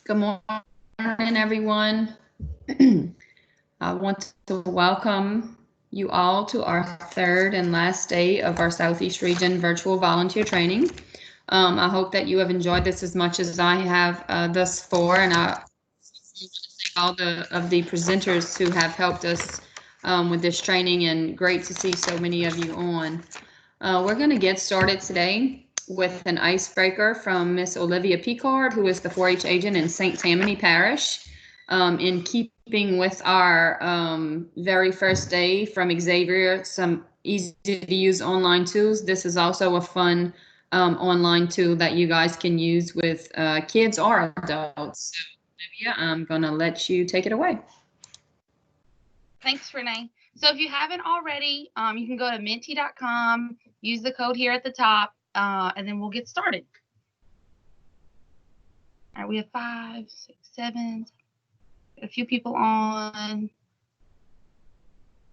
Good morning, everyone. I want to welcome you all to our third and last day of our Southeast Region virtual volunteer training. I hope that you have enjoyed this as much as I have thus far, and I want to thank all of the presenters who have helped us with this training, and great to see so many of you on. We're going to get started today with an icebreaker from Miss Olivia Picard, who is the 4-H agent in St. Tammany Parish. In keeping with our very first day from Xavier, some easy to use online tools. This is also a fun online tool that you guys can use with kids or adults. So, Olivia, I'm going to let you take it away. Thanks, Renee. So if you haven't already, you can go to menti.com, use the code here at the top, and then we'll get started. All right, we have 5, 6, 7, a few people on.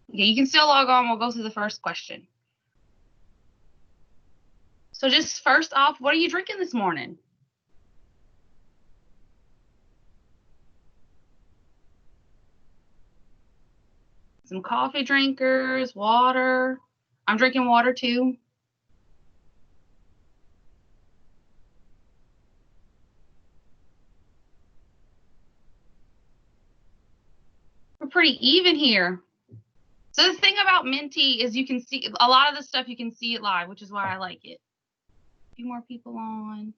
Yeah, you can still log on. We'll go through the first question. So just first off, what are you drinking this morning? Some coffee drinkers, water. I'm drinking water too. We're pretty even here. So the thing about Menti is you can see a lot of the stuff, you can see it live, which is why I like it. A few more people on.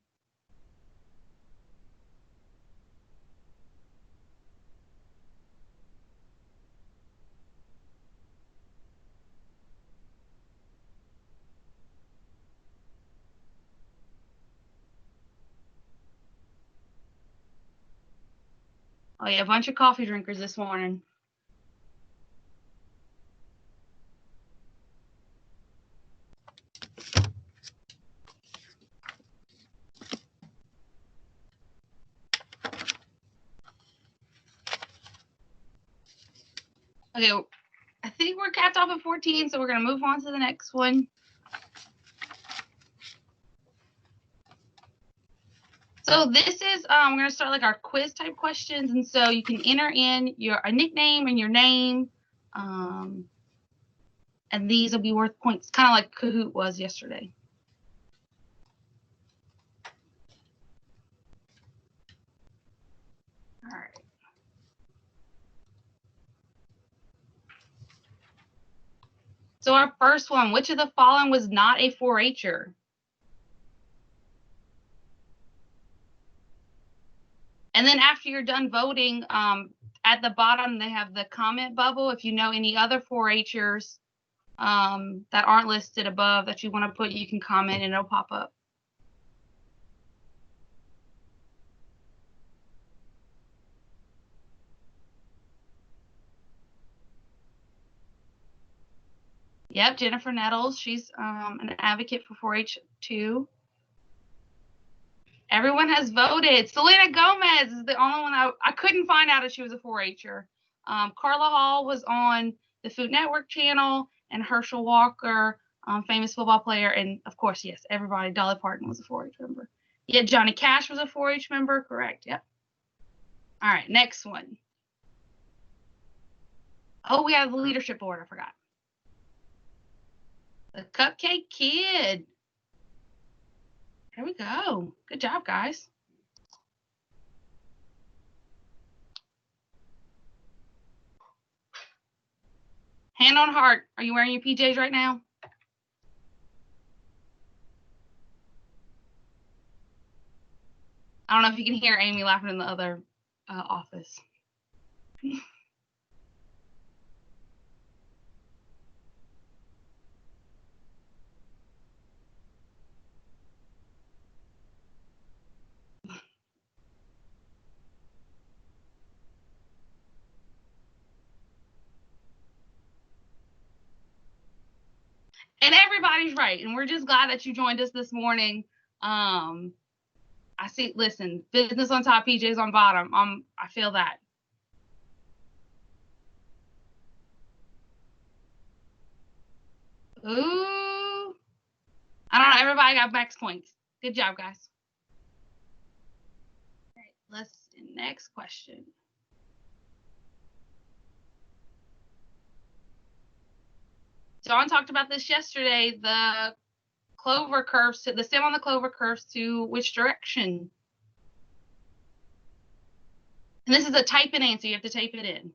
Oh yeah, a bunch of coffee drinkers this morning. Okay, I think we're capped off at 14, so we're going to move on to the next one. So this is, we're going to start like our quiz type questions. And so you can enter in a nickname and your name. And these will be worth points, kind of like Kahoot was yesterday. All right. So our first one, which of the following was not a 4-H'er? And then after you're done voting, at the bottom, they have the comment bubble. If you know any other 4-H'ers that aren't listed above that you want to put, you can comment and it'll pop up. Yep, Jennifer Nettles. She's an advocate for 4-H too. Everyone has voted. Selena Gomez is the only one I couldn't find out if she was a 4-H'er. Carla Hall was on the Food Network channel, and Herschel Walker, famous football player, and of course, yes, everybody. Dolly Parton was a 4-H member. Yeah, Johnny Cash was a 4-H member. Correct. Yep. All right, next one. Oh, we have the leadership board. I forgot. The Cupcake Kid. Here we go. Good job, guys. Hand on heart. Are you wearing your PJs right now? I don't know if you can hear Amy laughing in the other office. And everybody's right. And we're just glad that you joined us this morning. I see, listen, business on top, PJs on bottom. I feel that. Ooh. I don't know. Everybody got max points. Good job, guys. All right, let's And next question. Dawn talked about this yesterday. The clover curves to the stem on the clover curves to which direction? And this is a type in answer. You have to type it in.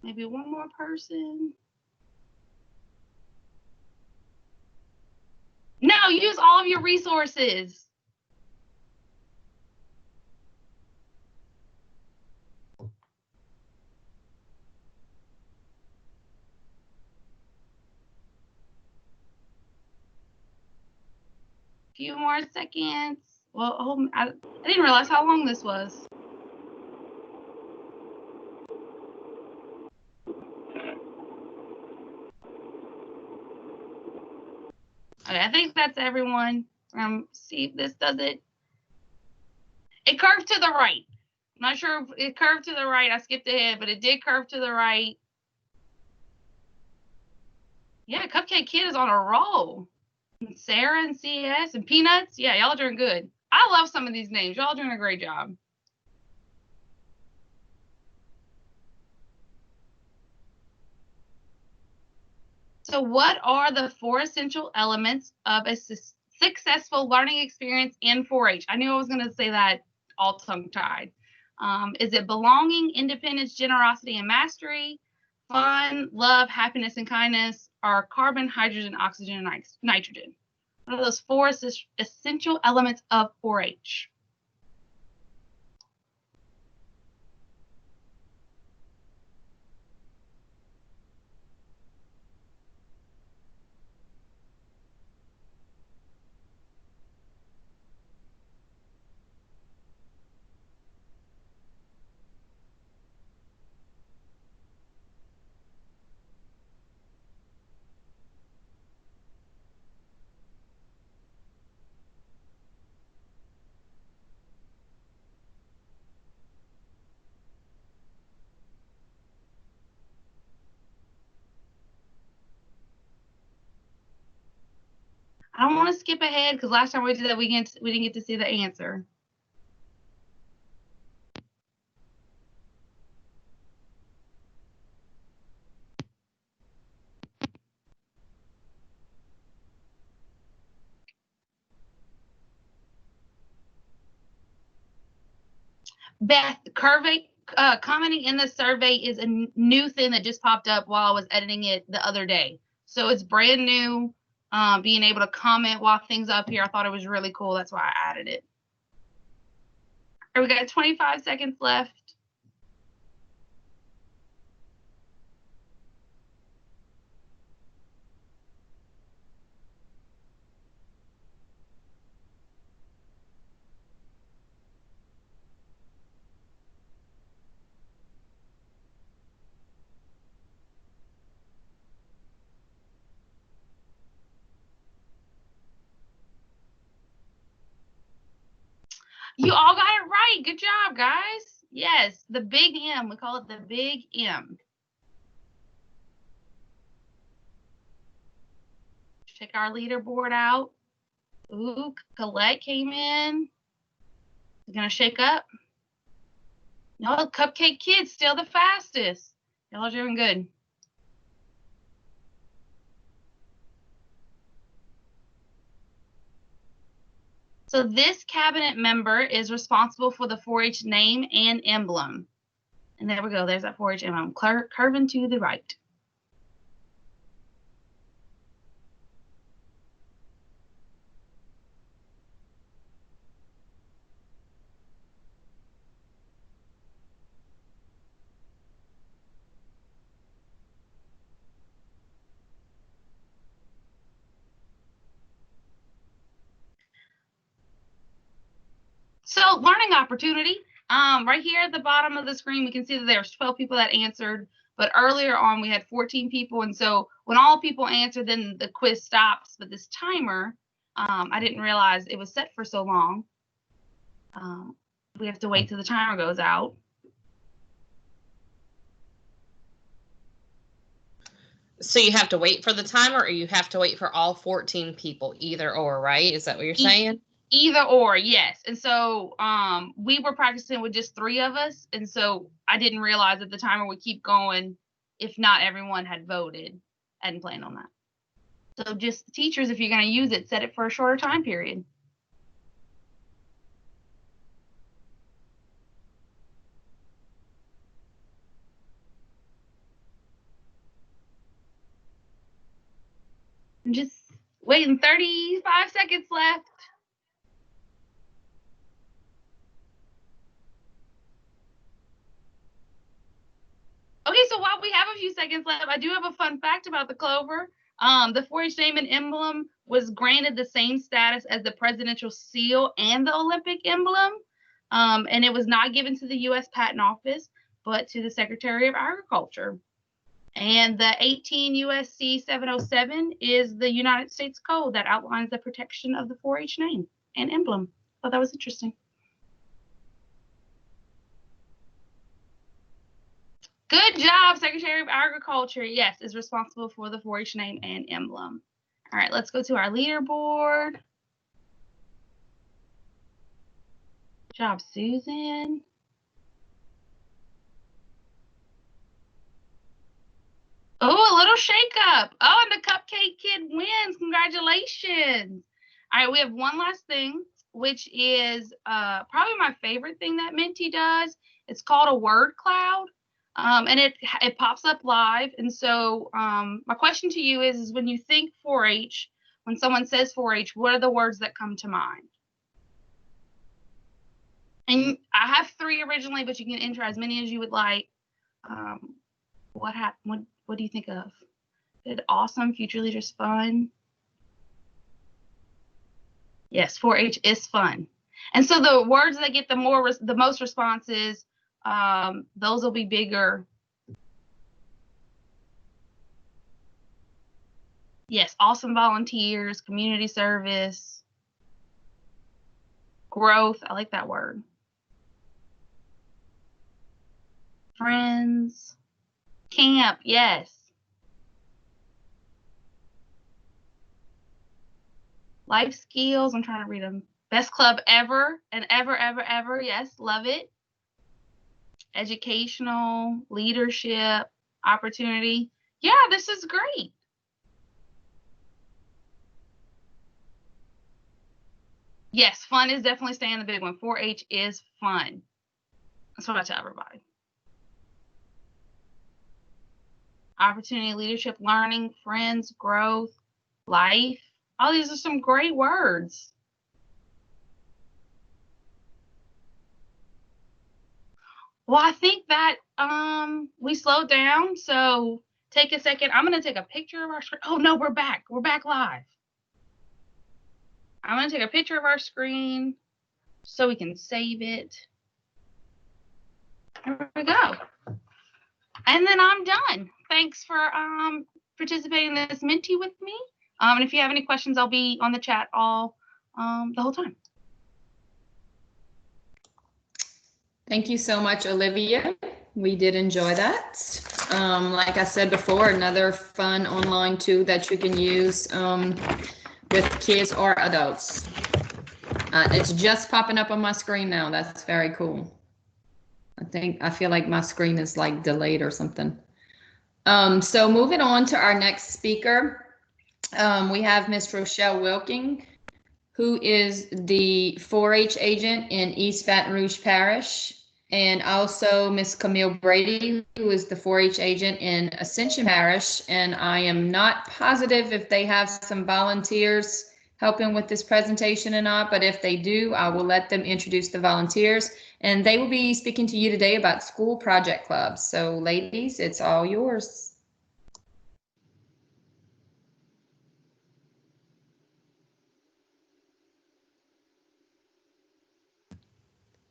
Maybe one more person. No, use all of your resources. Few more seconds. Well, I didn't realize how long this was. Okay, I think that's everyone. See if this does it. It curved to the right. I'm not sure if it curved to the right. I skipped ahead, but it did curve to the right. Yeah, Cupcake Kid is on a roll. And Sarah and CS and Peanuts. Yeah, y'all are doing good. I love some of these names. Y'all are doing a great job. So what are the 4 essential elements of a successful learning experience in 4-H? I knew I was going to say that all tongue-tied. Is it belonging, independence, generosity, and mastery, fun, love, happiness, and kindness, or carbon, hydrogen, oxygen, and nitrogen? What are those 4 essential elements of 4-H? I don't want to skip ahead because last time we did that, we didn't get to see the answer. Beth, commenting in the survey is a new thing that just popped up while I was editing it the other day. So it's brand new. Being able to comment while things up here, I thought it was really cool. That's why I added it. All right, we got 25 seconds left. You all got it right. Good job, guys. Yes, the big M. We call it the big M. Check our leaderboard out. Ooh, Colette came in. Gonna shake up. No, Cupcake Kid's still the fastest. Y'all are doing good. So this cabinet member is responsible for the 4-H name and emblem. And there we go. There's that 4-H emblem, curving to the right. Oh, learning opportunity. Right here at the bottom of the screen, we can see that there's 12 people that answered, but earlier on we had 14 people. And so when all people answer, then the quiz stops. But this timer, I didn't realize it was set for so long. We have to wait till the timer goes out. So you have to wait for the timer, or you have to wait for all 14 people, either or, right? Is that what you're saying? Either or, yes. And so we were practicing with just 3 of us. And so I didn't realize that the timer would keep going if not everyone had voted. I hadn't planned on that. So just teachers, if you're going to use it, set it for a shorter time period. I'm just waiting, 35 seconds left. Okay, so while we have a few seconds left, I do have a fun fact about the Clover. The 4-H name and emblem was granted the same status as the presidential seal and the Olympic emblem. And it was not given to the U.S. Patent Office, but to the Secretary of Agriculture. And the 18 U.S.C. 707 is the United States Code that outlines the protection of the 4-H name and emblem. Thought that was interesting. Good job, Secretary of Agriculture. Yes, is responsible for the 4-H name and emblem. All right, let's go to our leaderboard. Good job, Susan. Oh, a little shakeup. Oh, and the Cupcake Kid wins. Congratulations. All right, we have one last thing, which is probably my favorite thing that Menti does. It's called a word cloud. And it pops up live. And so my question to you is when you think 4-H, when someone says 4-H, what are the words that come to mind? And I have 3 originally, but you can enter as many as you would like. What happened? What do you think of? Good, awesome, future leaders, fun. Yes, 4-H is fun. And so the words that get the most responses, those will be bigger. Yes, awesome volunteers, community service, growth. I like that word. Friends, camp, yes. Life skills, I'm trying to read them. Best club ever and ever, ever, ever. Yes, love it. Educational, leadership, opportunity. Yeah, this is great. Yes, fun is definitely staying the big one. 4-H is fun. That's what I tell everybody. Opportunity, leadership, learning, friends, growth, life. All these are some great words. Well, I think that we slowed down. So take a second. I'm going to take a picture of our screen. Oh, no, we're back. We're back live. I'm going to take a picture of our screen so we can save it. There we go. And then I'm done. Thanks for participating in this Menti with me. And if you have any questions, I'll be on the chat all the whole time. Thank you so much, Olivia. We did enjoy that. Like I said before, another fun online tool that you can use with kids or adults. It's just popping up on my screen now. That's very cool. I feel like my screen is like delayed or something. So moving on to our next speaker, we have Miss Rochelle Wilking, who is the 4-H agent in East Baton Rouge Parish, and also Miss Camille Brady, who is the 4-H agent in Ascension Parish. And I am not positive if they have some volunteers helping with this presentation or not, but if they do, I will let them introduce the volunteers, and they will be speaking to you today about school project clubs. So ladies, it's all yours.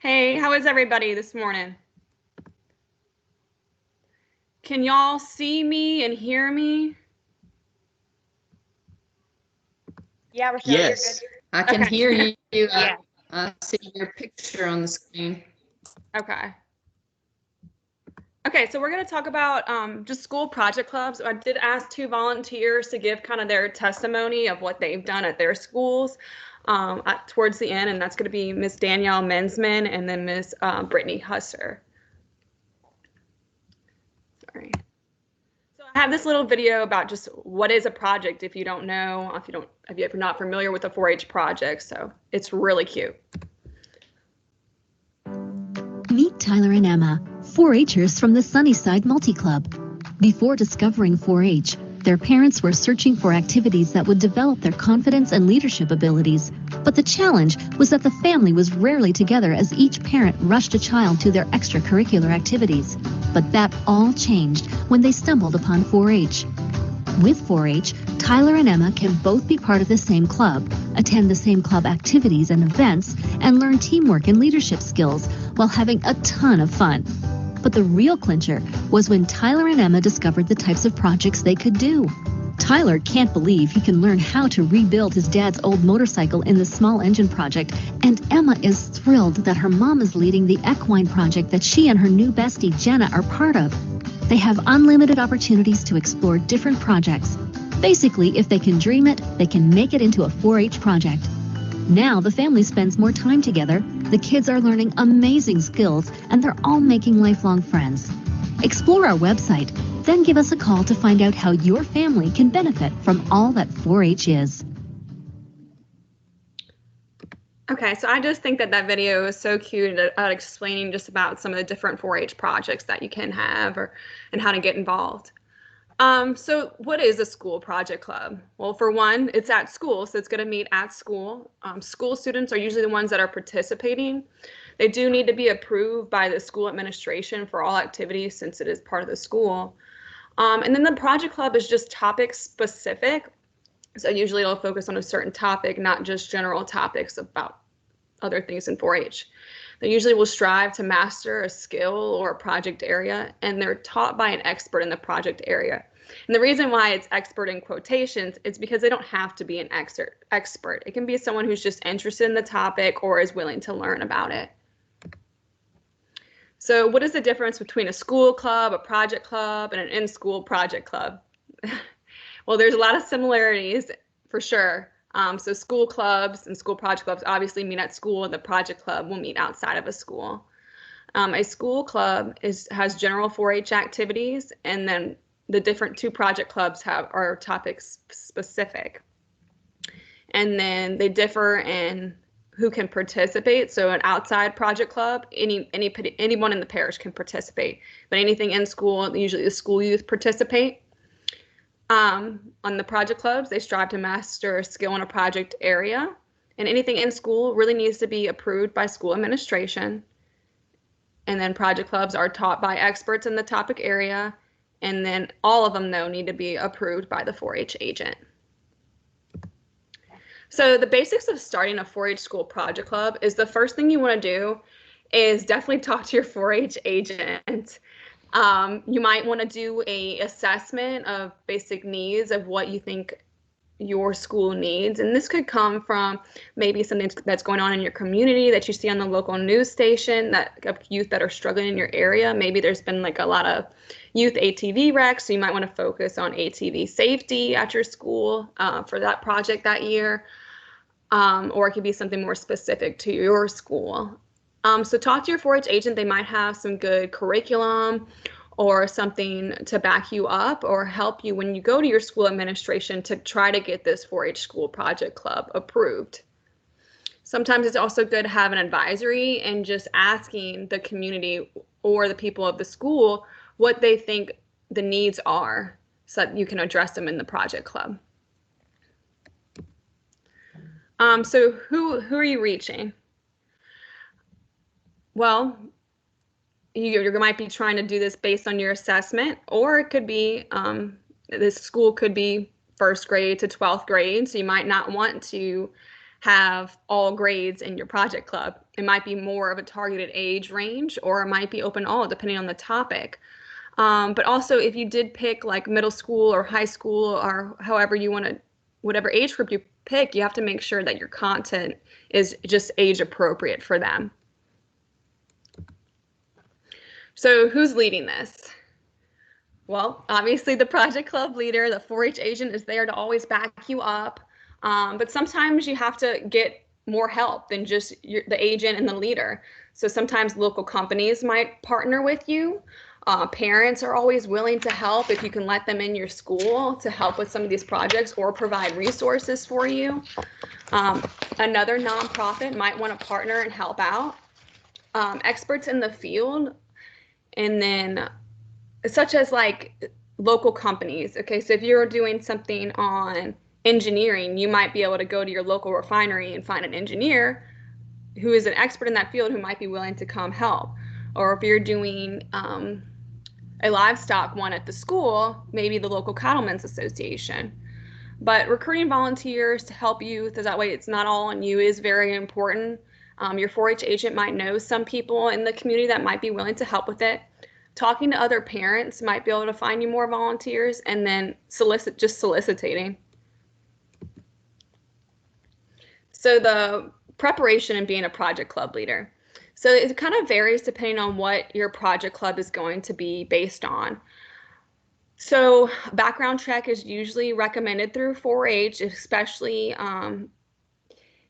Hey, how is everybody this morning? Can y'all see me and hear me? Yeah, Rochelle, Yes. I can Okay. hear you. Yeah. I see your picture on the screen. Okay. Okay, so we're going to talk about just school project clubs. I did ask 2 volunteers to give kind of their testimony of what they've done at their schools towards the end, and that's going to be Miss Danielle Mensman and then Miss Brittany Husser. Sorry. So I have this little video about just what is a project if you don't know, if you're not familiar with a 4-H project. So it's really cute. Meet Tyler and Emma, 4-Hers from the Sunnyside Multi-Club. Before discovering 4-H, their parents were searching for activities that would develop their confidence and leadership abilities. But the challenge was that the family was rarely together as each parent rushed a child to their extracurricular activities. But that all changed when they stumbled upon 4-H. With 4-H, Tyler and Emma can both be part of the same club, attend the same club activities and events, and learn teamwork and leadership skills while having a ton of fun. But the real clincher was when Tyler and Emma discovered the types of projects they could do. Tyler can't believe he can learn how to rebuild his dad's old motorcycle in the small engine project, and Emma is thrilled that her mom is leading the equine project that she and her new bestie Jenna are part of. They have unlimited opportunities to explore different projects. Basically, if they can dream it, they can make it into a 4-H project. Now the family spends more time together, the kids are learning amazing skills, and they're all making lifelong friends. Explore our website, then give us a call to find out how your family can benefit from all that 4-H is. Okay, so I just think that that video is so cute at explaining just about some of the different 4-H projects that you can have and how to get involved. So what is a school project club? Well, for one, it's at school, so it's going to meet at school. School students are usually the ones that are participating. They do need to be approved by the school administration for all activities since it is part of the school. And then the project club is just topic specific. So usually it'll focus on a certain topic, not just general topics about other things in 4-H. They usually will strive to master a skill or a project area, and they're taught by an expert in the project area. And the reason why it's expert in quotations is because they don't have to be an expert. It can be someone who's just interested in the topic or is willing to learn about it. So what is the difference between a school club, a project club, and an in-school project club? Well, there's a lot of similarities for sure. So school clubs and school project clubs obviously meet at school, and the project club will meet outside of a school. A school club has general 4-H activities, and then the different 2 project clubs are topics specific. And then they differ in who can participate. So an outside project club, anyone in the parish can participate, but anything in school, usually the school youth participate. On the project clubs, they strive to master a skill in a project area, and anything in school really needs to be approved by school administration. And then project clubs are taught by experts in the topic area, and then all of them, though, need to be approved by the 4-H agent. So the basics of starting a 4-H school project club is the first thing you want to do is definitely talk to your 4-H agent. You might want to do an assessment of basic needs of what you think your school needs. And this could come from maybe something that's going on in your community that you see on the local news station of youth that are struggling in your area. Maybe there's been like a lot of youth ATV wrecks, so you might want to focus on ATV safety at your school for that project that year. Or it could be something more specific to your school. So talk to your 4-H agent. They might have some good curriculum or something to back you up or help you when you go to your school administration to try to get this 4-H school project club approved. Sometimes it's also good to have an advisory and just asking the community or the people of the school what they think the needs are so that you can address them in the project club. So who are you reaching? Well, you might be trying to do this based on your assessment, or it could be this school could be 1st grade to 12th grade, so you might not want to have all grades in your project club. it might be more of a targeted age range, or it might be open all depending on the topic. But also if you did pick like middle school or high school or however you want to, whatever age group you pick, you have to make sure that your content is just age appropriate for them. So who's leading this? Well, obviously the project club leader, the 4-H agent is there to always back you up. But sometimes you have to get more help than just the agent and the leader. So sometimes local companies might partner with you. Parents are always willing to help if you can let them in your school to help with some of these projects or provide resources for you. Another nonprofit might want to partner and help out. Experts in the field, and then such as like local companies. Okay, so if you're doing something on engineering, you might be able to go to your local refinery and find an engineer who is an expert in that field who might be willing to come help. Or if you're doing a livestock one at the school, maybe the local cattlemen's association. But recruiting volunteers to help you, so that way it's not all on you, is very important. Your 4-H agent might know some people in the community that might be willing to help with it. Talking to other parents might be able to find you more volunteers, and then soliciting. So the preparation and being a project club leader. So it kind of varies depending on what your project club is going to be based on. So background check is usually recommended through 4-H, especially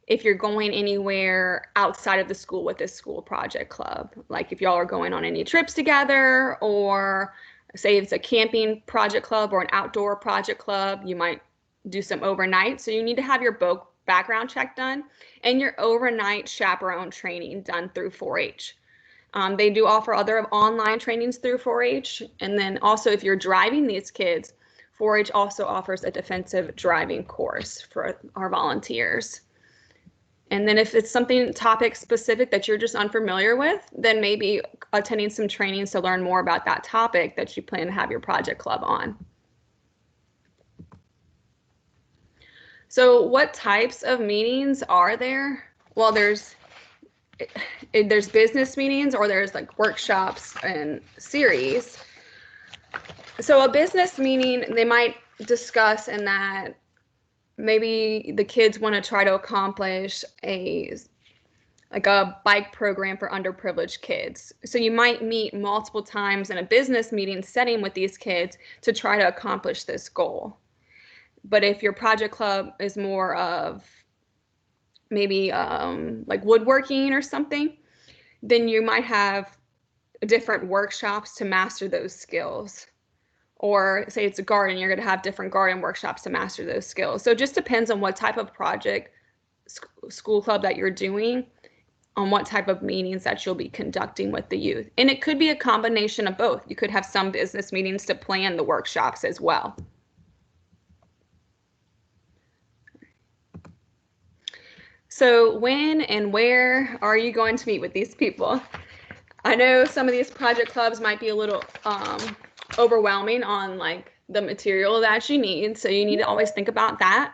if you're going anywhere outside of the school with this school project club. Like if y'all are going on any trips together, or say it's a camping project club or an outdoor project club, you might do some overnight. So you need to have your background check done and your overnight chaperone training done through 4-H. They do offer other online trainings through 4-H. And then also if you're driving these kids, 4-H also offers a defensive driving course for our volunteers. And then if it's something topic specific that you're just unfamiliar with, then maybe attending some trainings to learn more about that topic that you plan to have your project club on. So what types of meetings are there? Well, there's business meetings, or there's like workshops and series. So a business meeting, they might discuss in that maybe the kids want to try to accomplish a bike program for underprivileged kids. So you might meet multiple times in a business meeting setting with these kids to try to accomplish this goal. But if your project club is more of maybe like woodworking or something, then you might have different workshops to master those skills. Or say it's a garden, you're going to have different garden workshops to master those skills. So it just depends on what type of project school club that you're doing, on what type of meetings that you'll be conducting with the youth. And it could be a combination of both. You could have some business meetings to plan the workshops as well. So when and where are you going to meet with these people? I know some of these project clubs might be a little overwhelming on like the material that you need. So you need to always think about that.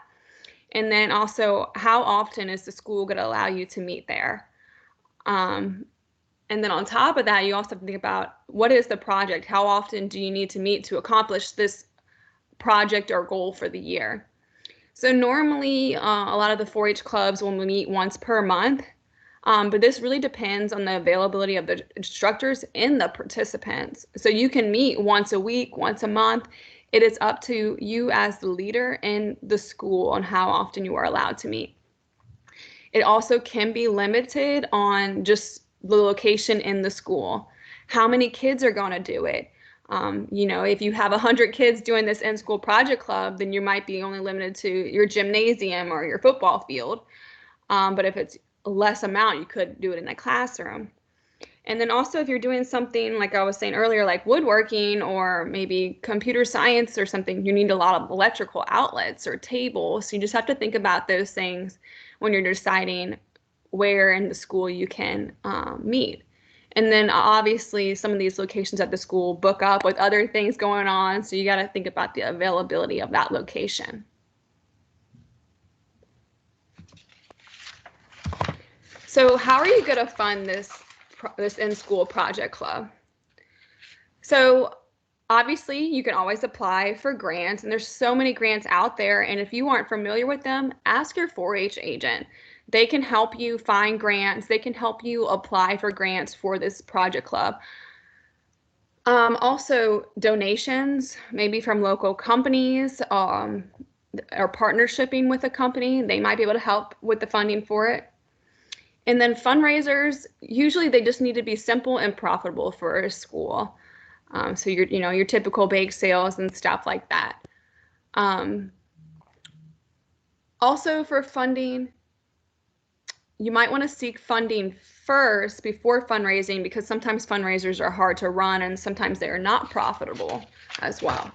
And then also, how often is the school going to allow you to meet there? And then on top of that, you also have to think about, what is the project? How often do you need to meet to accomplish this project or goal for the year? So normally, a lot of the 4-H clubs will meet once per month, but this really depends on the availability of the instructors and the participants. So you can meet once a week, once a month. It is up to you as the leader and the school on how often you are allowed to meet. It also can be limited on just the location in the school. How many kids are going to do it? You know, if you have 100 kids doing this in-school project club, then you might be only limited to your gymnasium or your football field. But if it's a less amount, you could do it in a classroom. And then also if you're doing something like I was saying earlier, like woodworking or maybe computer science or something, you need a lot of electrical outlets or tables. So you just have to think about those things when you're deciding where in the school you can meet. And then obviously some of these locations at the school book up with other things going on. So you got to think about the availability of that location. So how are you going to fund this in-school project club? So obviously you can always apply for grants, and there's so many grants out there. And if you aren't familiar with them, ask your 4-H agent. They can help you find grants. They can help you apply for grants for this project club. Also donations, maybe from local companies, or partnershiping with a company. They might be able to help with the funding for it. And then fundraisers, usually they just need to be simple and profitable for a school. So your typical bake sales and stuff like that. Also for funding, you might want to seek funding first before fundraising, because sometimes fundraisers are hard to run and sometimes they are not profitable as well.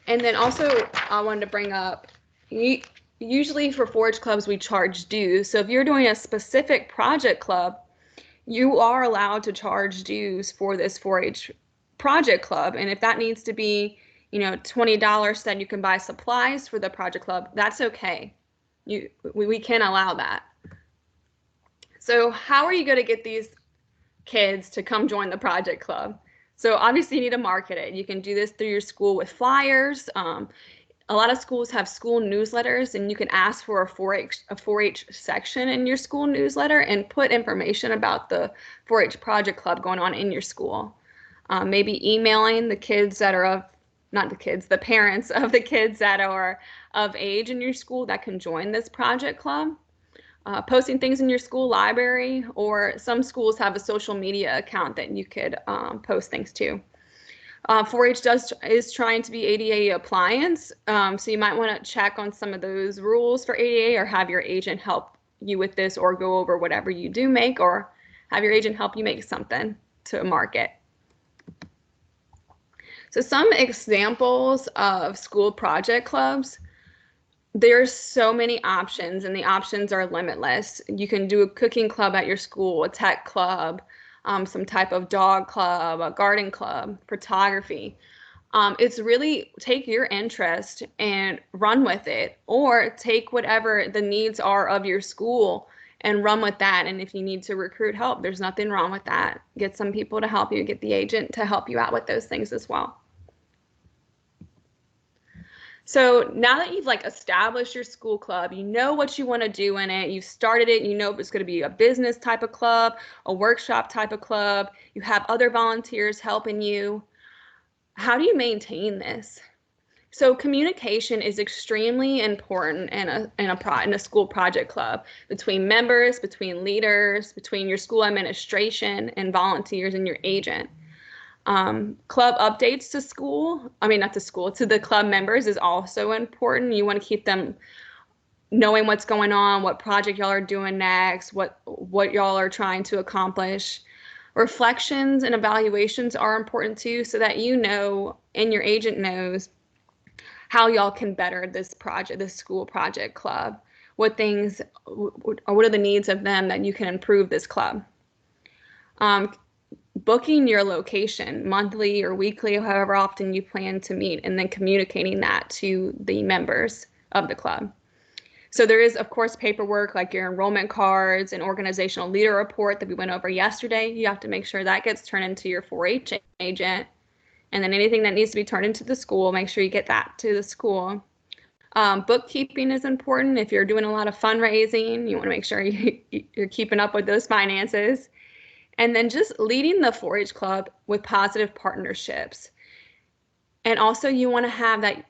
And then also I wanted to bring up, usually for 4-H clubs, we charge dues. So if you're doing a specific project club, you are allowed to charge dues for this 4-H project club. And if that needs to be, $20 so that you can buy supplies for the project club, that's okay. We can allow that. So how are you going to get these kids to come join the project club? So obviously you need to market it. You can do this through your school with flyers. A lot of schools have school newsletters, and you can ask for a 4-H section in your school newsletter and put information about the 4-H project club going on in your school. Maybe emailing the kids that are the parents of the kids that are of age in your school that can join this project club. Posting things in your school library, or some schools have a social media account that you could post things to. 4-H is trying to be ADA appliance, so you might want to check on some of those rules for ADA, or have your agent help you with this, or go over whatever you do make, or have your agent help you make something to market. So some examples of school project clubs. There's so many options, and the options are limitless. You can do a cooking club at your school, a tech club, some type of dog club, a garden club, photography. It's really take your interest and run with it, or take whatever the needs are of your school and run with that. And if you need to recruit help, there's nothing wrong with that. Get some people to help you, get the agent to help you out with those things as well. So now that you've established your school club, you know what you want to do in it, you've started it, you know if it's going to be a business type of club, a workshop type of club, you have other volunteers helping you. How do you maintain this? So communication is extremely important in a school project club, between members, between leaders, between your school administration and volunteers and your agent. Club updates to the club members is also important. You want to keep them knowing what's going on, what project y'all are doing next, what y'all are trying to accomplish. Reflections and evaluations are important too, so that you know and your agent knows how y'all can better this school project club. What are the needs of them that you can improve this club? Booking your location monthly or weekly, or however often you plan to meet, and then communicating that to the members of the club. So there is, of course, paperwork like your enrollment cards and organizational leader report that we went over yesterday. You have to make sure that gets turned into your 4-H agent. And then anything that needs to be turned into the school, make sure you get that to the school. Bookkeeping is important. If you're doing a lot of fundraising, you want to make sure you're keeping up with those finances. And then just leading the 4-H club with positive partnerships. And also you want to have that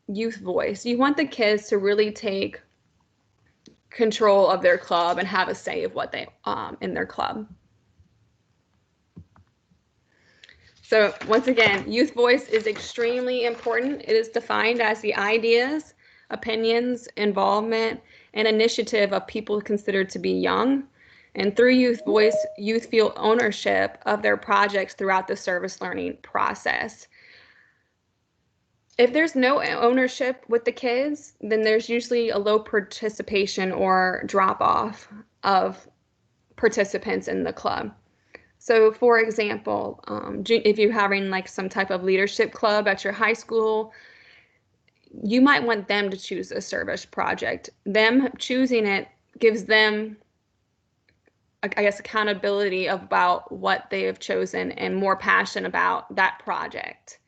youth voice. You want the kids to really take control of their club and have a say of what they in their club. So once again, youth voice is extremely important. It is defined as the ideas, opinions, involvement, and initiative of people considered to be young. And through youth voice, youth feel ownership of their projects throughout the service learning process. If there's no ownership with the kids, then there's usually a low participation or drop off of participants in the club. So for example, if you're having some type of leadership club at your high school, you might want them to choose a service project. Them choosing it gives them I guess, accountability about what they have chosen and more passion about that project.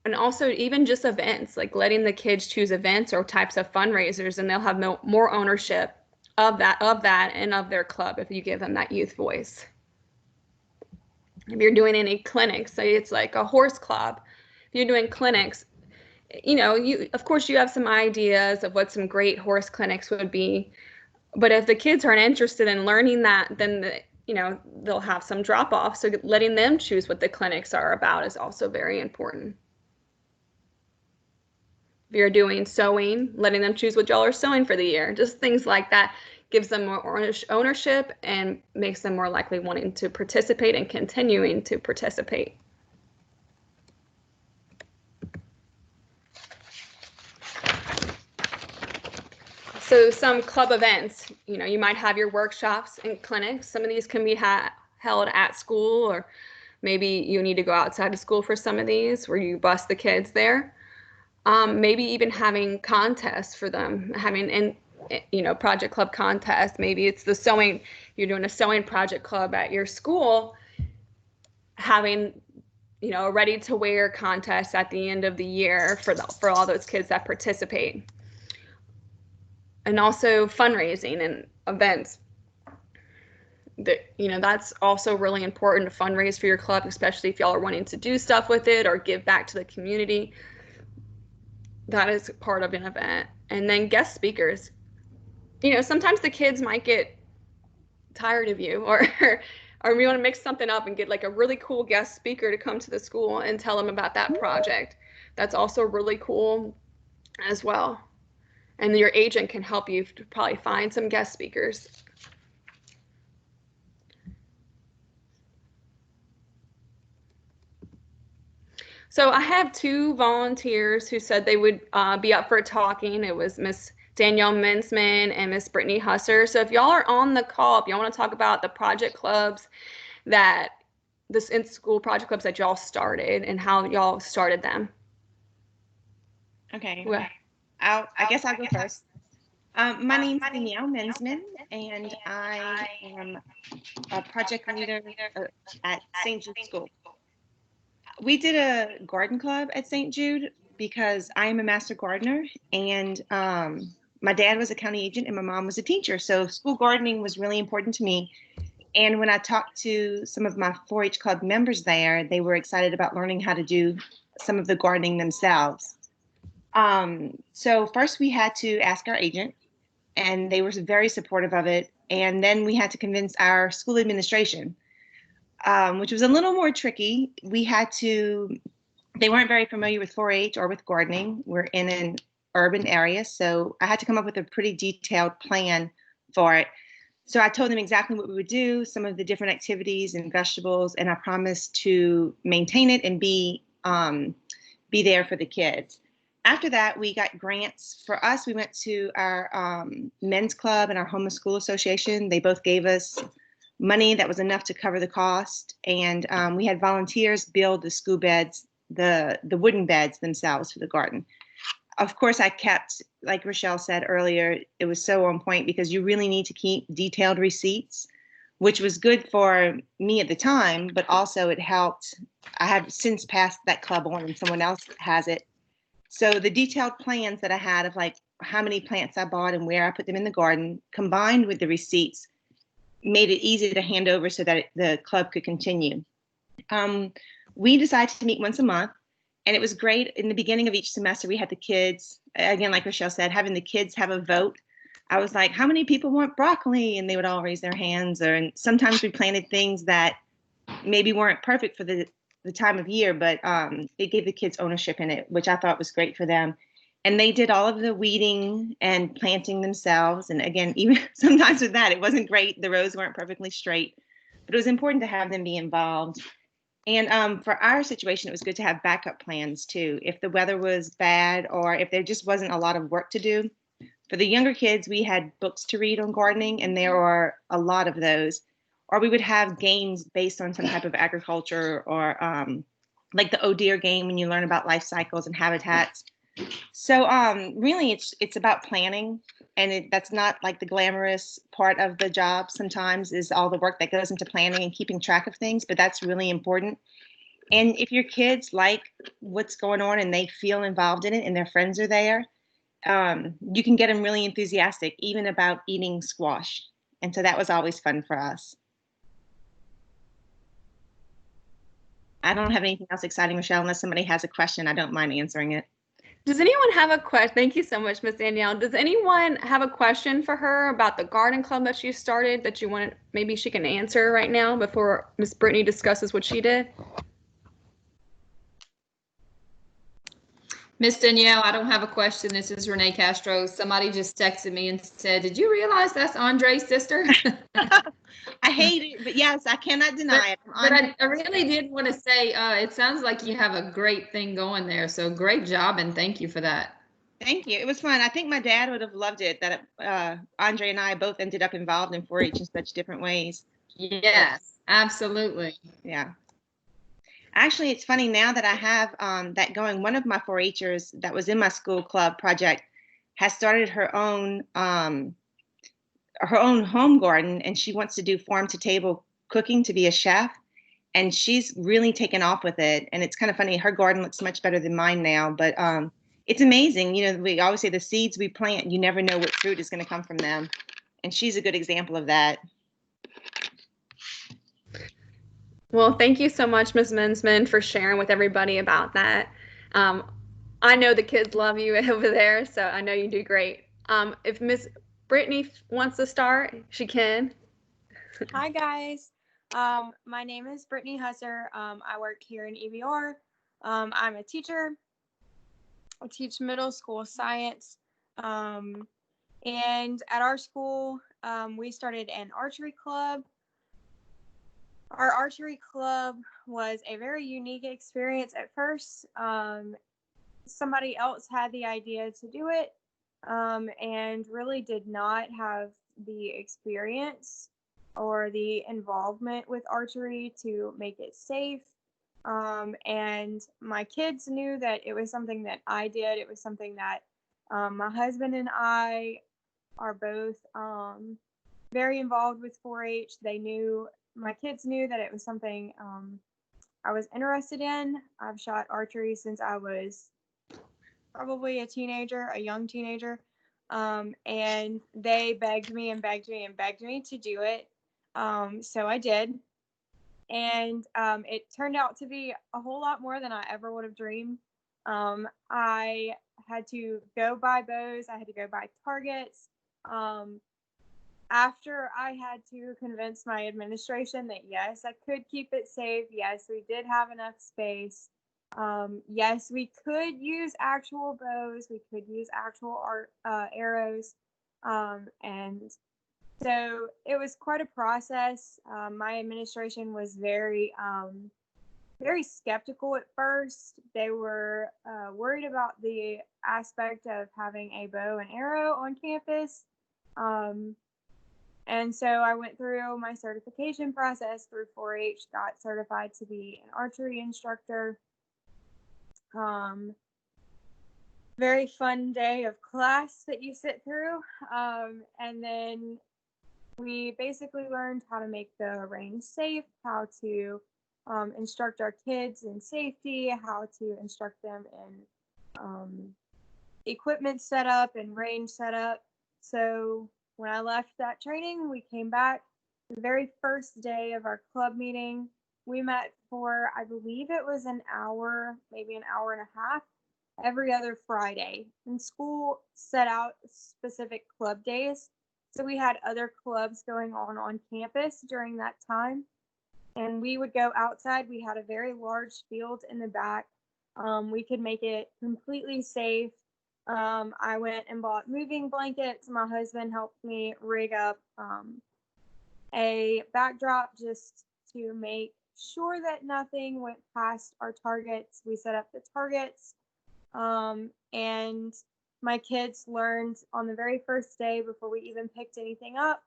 And also even just events, like letting the kids choose events or types of fundraisers, and they'll have more ownership of that and of their club if you give them that youth voice. If you're doing any clinics, say it's like a horse club, if you're doing clinics, you know, of course you have some ideas of what some great horse clinics would be, but if the kids aren't interested in learning that, then you know, they'll have some drop off. So letting them choose what the clinics are about is also very important. If you're doing sewing, letting them choose what y'all are sewing for the year, just things like that gives them more ownership and makes them more likely wanting to participate and continuing to participate. So some club events, you know, you might have your workshops and clinics. Some of these can be held at school, or maybe you need to go outside of school for some of these where you bus the kids there. Maybe even having contests for them, having, you know, project club contests. Maybe it's the sewing, you're doing a sewing project club at your school, having, you know, a ready to wear contest at the end of the year for all those kids that participate. And also fundraising and events. You know, that's also really important to fundraise for your club, especially if y'all are wanting to do stuff with it or give back to the community. That is part of an event. And then guest speakers. You know, sometimes the kids might get tired of you, or we want to mix something up and get like a really cool guest speaker to come to the school and tell them about that project. That's also really cool as well. And your agent can help you to probably find some guest speakers. So I have two volunteers who said they would be up for talking. It was Miss Danielle Mensman and Miss Brittany Husser. So if y'all are on the call, if y'all want to talk about the project clubs in-school project clubs that y'all started and how y'all started them. Okay. Well, I guess I'll go first. My name's Danielle Mensman, and I am a project leader at St. Jude School. We did a garden club at St. Jude because I am a master gardener, and my dad was a county agent and my mom was a teacher. So school gardening was really important to me. And when I talked to some of my 4-H club members there, they were excited about learning how to do some of the gardening themselves. So first we had to ask our agent, and they were very supportive of it. And then we had to convince our school administration, which was a little more tricky. They weren't very familiar with 4-H or with gardening. We're in an urban area, so I had to come up with a pretty detailed plan for it. So I told them exactly what we would do, some of the different activities and vegetables, and I promised to maintain it and be there for the kids. After that, we got grants. For us, we went to our men's club and our Home School Association. They both gave us money that was enough to cover the cost. And we had volunteers build the school beds, the wooden beds themselves for the garden. Of course, I kept, like Rochelle said earlier, it was so on point because you really need to keep detailed receipts, which was good for me at the time, but also it helped. I have since passed that club on and someone else has it. So the detailed plans that I had of like how many plants I bought and where I put them in the garden, combined with the receipts, made it easy to hand over so that the club could continue. We decided to meet once a month, and it was great. In the beginning of each semester, we had the kids, again, like Rochelle said, having the kids have a vote. I was like, how many people want broccoli? And they would all raise their hands. And sometimes we planted things that maybe weren't perfect for the time of year, but it gave the kids ownership in it, which I thought was great for them. And they did all of the weeding and planting themselves. And again, even sometimes with that, it wasn't great. The rows weren't perfectly straight, but it was important to have them be involved. And for our situation, it was good to have backup plans too. If the weather was bad or if there just wasn't a lot of work to do. For the younger kids, we had books to read on gardening, and there are a lot of those. Or we would have games based on some type of agriculture, or like the Oh Dear game when you learn about life cycles and habitats. So really it's about planning, and that's not like the glamorous part of the job sometimes is all the work that goes into planning and keeping track of things, but that's really important. And if your kids like what's going on and they feel involved in it and their friends are there, you can get them really enthusiastic, even about eating squash. And so that was always fun for us. I don't have anything else exciting, Michelle, unless somebody has a question. I don't mind answering it. Does anyone have a question? Thank you so much, Miss Danielle. Does anyone have a question for her about the garden club that she started that you want? Maybe she can answer right now before Miss Brittany discusses what she did. Miss Danielle, I don't have a question. This is Renee Castro. Somebody just texted me and said, "Did you realize that's Andre's sister?" I hate it, but yes, I cannot deny it. But I really did want to say, it sounds like you have a great thing going there. So great job, and thank you for that. Thank you. It was fun. I think my dad would have loved it that Andre and I both ended up involved in 4-H in such different ways. Yes, absolutely. Yeah. Actually, it's funny now that I have that going. One of my 4-Hers that was in my school club project has started her own home garden, and she wants to do farm to table cooking to be a chef. And she's really taken off with it. And it's kind of funny. Her garden looks much better than mine now, but it's amazing. You know, we always say the seeds we plant, you never know what fruit is going to come from them. And she's a good example of that. Well, thank you so much, Ms. Mensman, for sharing with everybody about that. I know the kids love you over there, so I know you do great. If Miss Brittany wants to start, she can. Hi, guys. My name is Brittany Husser. I work here in EVR. I'm a teacher. I teach middle school science. And at our school, we started an archery club. Our archery club was a very unique experience at first. Somebody else had the idea to do it and really did not have the experience or the involvement with archery to make it safe. And my kids knew that it was something that I did. It was something that my husband and I are both very involved with 4-H. My kids knew that it was something I was interested in. I've shot archery since I was probably a young teenager. And they begged me and begged me and begged me to do it. So I did. And it turned out to be a whole lot more than I ever would have dreamed. I had to go buy bows. I had to go buy targets. After I had to convince my administration that yes, I could keep it safe. Yes, we did have enough space. Yes, we could use actual bows. We could use actual arrows. And so it was quite a process. My administration was very skeptical at first. They were worried about the aspect of having a bow and arrow on campus. And so I went through my certification process through 4-H, got certified to be an archery instructor. Very fun day of class that you sit through. And then we basically learned how to make the range safe, how to instruct our kids in safety, how to instruct them in equipment setup and range setup. So when I left that training, we came back. The very first day of our club meeting, we met for, I believe it was an hour, maybe an hour and a half, every other Friday. And school set out specific club days. So we had other clubs going on campus during that time. And we would go outside. We had a very large field in the back. We could make it completely safe. I went and bought moving blankets. My husband helped me rig up a backdrop just to make sure that nothing went past our targets. We set up the targets. And my kids learned on the very first day before we even picked anything up.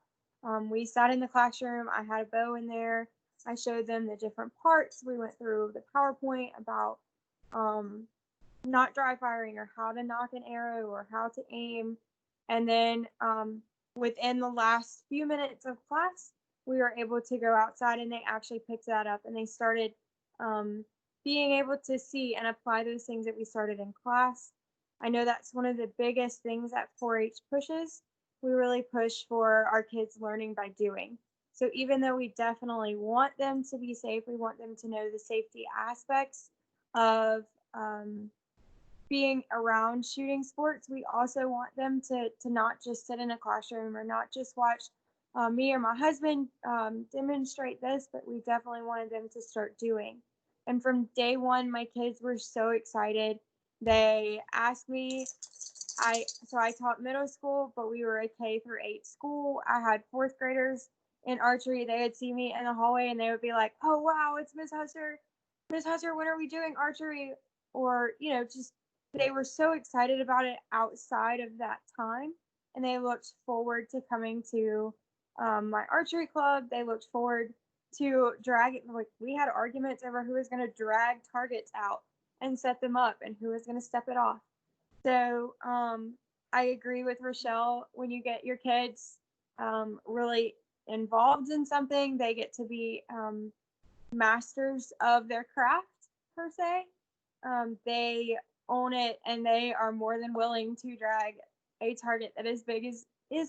We sat in the classroom. I had a bow in there. I showed them the different parts. We went through the PowerPoint about not dry firing or how to knock an arrow or how to aim. And then within the last few minutes of class, we were able to go outside and they actually picked that up and they started being able to see and apply those things that we started in class. I know that's one of the biggest things that 4-H pushes. We really push for our kids learning by doing. So even though we definitely want them to be safe, we want them to know the safety aspects of being around shooting sports. We also want them to not just sit in a classroom or not just watch me or my husband demonstrate this, but we definitely wanted them to start doing. And from day one, my kids were so excited. They asked me, I taught middle school, but we were a K-8 school. I had 4th graders in archery. They would see me in the hallway and they would be like, "Oh wow, it's Miss Husser. Miss Husser, when are we doing archery?" Or, just they were so excited about it outside of that time. And they looked forward to coming to my archery club. They looked forward to we had arguments over who was going to drag targets out and set them up and who was going to step it off. So I agree with Rochelle. When you get your kids really involved in something, they get to be masters of their craft, per se. They own it and they are more than willing to drag a target that is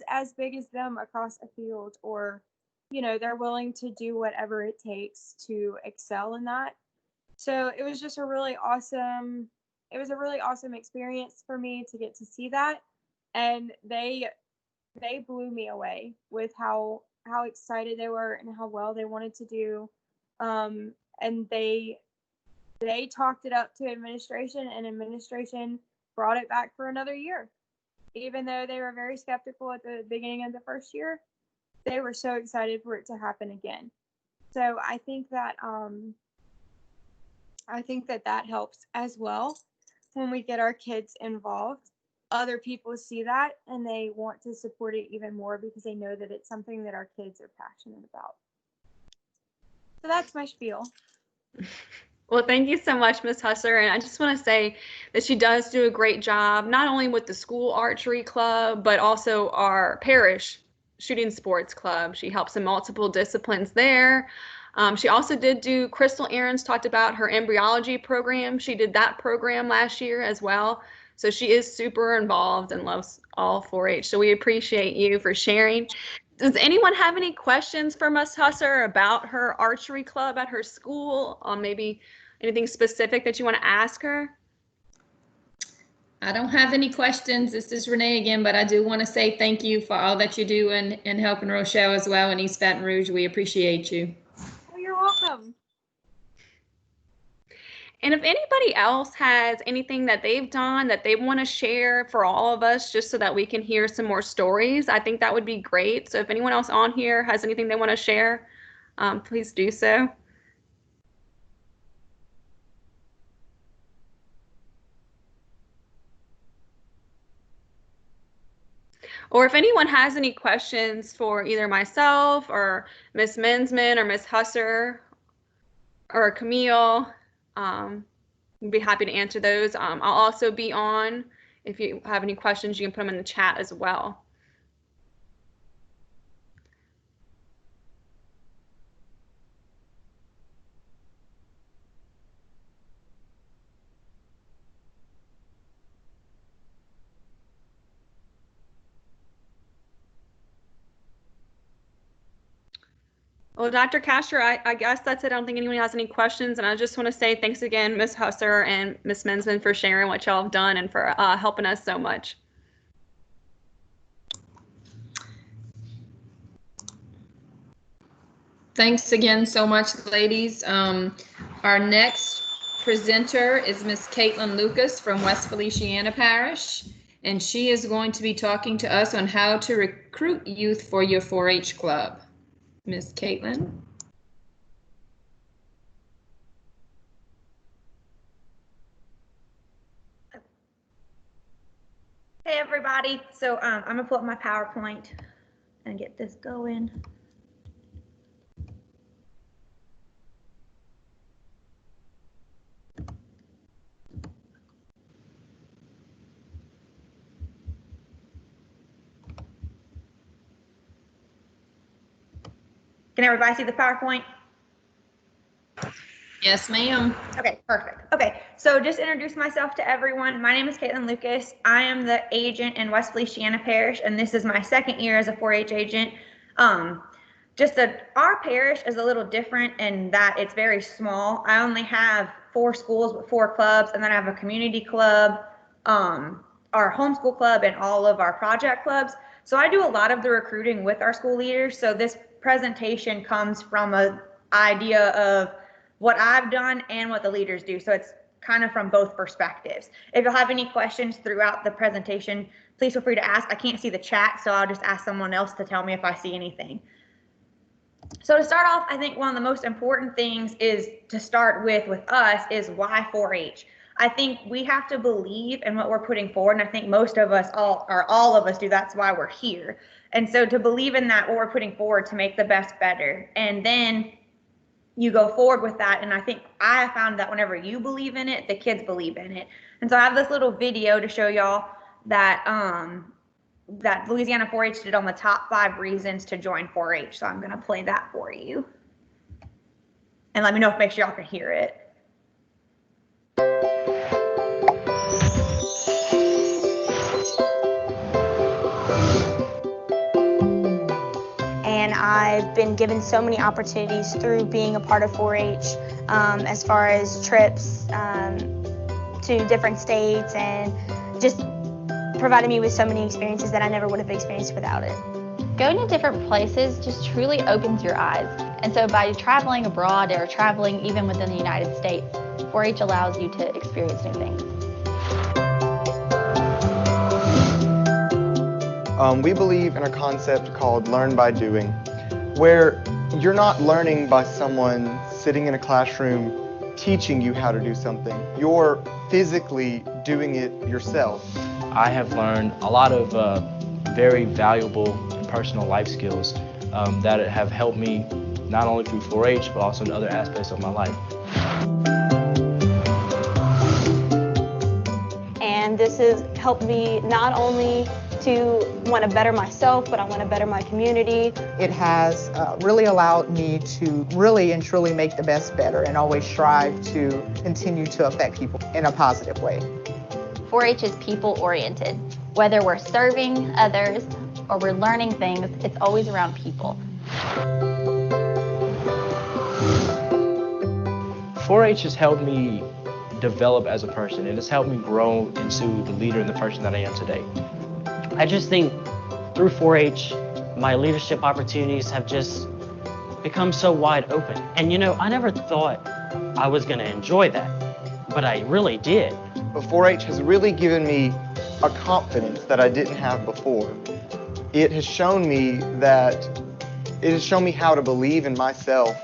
as big as them across a field, or they're willing to do whatever it takes to excel in that. So it was just a really awesome experience for me to get to see that. And they blew me away with how excited they were and how well they wanted to do. And they talked it up to administration, and administration brought it back for another year. Even though they were very skeptical at the beginning of the first year, they were so excited for it to happen again. So I think that that helps as well. When we get our kids involved, other people see that and they want to support it even more because they know that it's something that our kids are passionate about. So that's my spiel. Well, thank you so much, Ms. Husser. And I just want to say that she does do a great job, not only with the school archery club, but also our parish shooting sports club. She helps in multiple disciplines there. She also did do, Crystal Ahrens talked about her embryology program. She did that program last year as well. So she is super involved and loves all 4-H. So we appreciate you for sharing. Does anyone have any questions for Ms. Husser about her archery club at her school? Maybe anything specific that you want to ask her? I don't have any questions. This is Renee again, but I do want to say thank you for all that you do in helping Rochelle as well in East Baton Rouge. We appreciate you. Oh, you're welcome. And if anybody else has anything that they've done that they want to share for all of us, just so that we can hear some more stories, I think that would be great. So if anyone else on here has anything they want to share, please do so. Or if anyone has any questions for either myself or Ms. Mensman or Ms. Husser or Camille, we'd be happy to answer those. I'll also be on. If you have any questions, you can put them in the chat as well. Well, Dr. Castro, I guess that's it. I don't think anyone has any questions. And I just want to say thanks again, Ms. Husser and Ms. Mensman, for sharing what y'all have done and for helping us so much. Thanks again so much, ladies. Our next presenter is Miss Caitlin Lucas from West Feliciana Parish, and she is going to be talking to us on how to recruit youth for your 4-H club. Miss Caitlin. Hey everybody, so I'm gonna pull up my PowerPoint and get this going. Can everybody see the PowerPoint? Yes, ma'am. Okay, perfect. Okay, so just introduce myself to everyone. My name is Caitlin Lucas. I am the agent in West Feliciana Parish, and this is my second year as a 4-H agent. Our parish is a little different in that it's very small. I only have 4 schools with 4 clubs, and then I have a community club, our homeschool club, and all of our project clubs. So I do a lot of the recruiting with our school leaders. So this presentation comes from an idea of what I've done and what the leaders do. So it's kind of from both perspectives. If you'll have any questions throughout the presentation, please feel free to ask. I can't see the chat, so I'll just ask someone else to tell me if I see anything. So to start off, I think one of the most important things is to start with us is why 4-H. I think we have to believe in what we're putting forward, and I think most of us, all of us do. That's why we're here. And so to believe in that, what we're putting forward to make the best better. And then you go forward with that. And I think I have found that whenever you believe in it, the kids believe in it. And so I have this little video to show y'all that that Louisiana 4-H did on the top 5 reasons to join 4-H. So I'm going to play that for you. And let me know if make sure y'all can hear it. And I've been given so many opportunities through being a part of 4-H, as far as trips to different states, and just provided me with so many experiences that I never would have experienced without it. Going to different places just truly opens your eyes. And so by traveling abroad or traveling even within the United States, 4-H allows you to experience new things. We believe in a concept called learn by doing, where you're not learning by someone sitting in a classroom teaching you how to do something. You're physically doing it yourself. I have learned a lot of very valuable and personal life skills that have helped me not only through 4-H, but also in other aspects of my life. And this has helped me not only to want to better myself, but I want to better my community. It has really allowed me to really and truly make the best better and always strive to continue to affect people in a positive way. 4-H is people-oriented. Whether we're serving others or we're learning things, it's always around people. 4-H has helped me develop as a person. It has helped me grow into the leader and the person that I am today. I just think through 4-H, my leadership opportunities have just become so wide open. And you know, I never thought I was going to enjoy that, but I really did. But 4-H has really given me a confidence that I didn't have before. It has shown me how to believe in myself.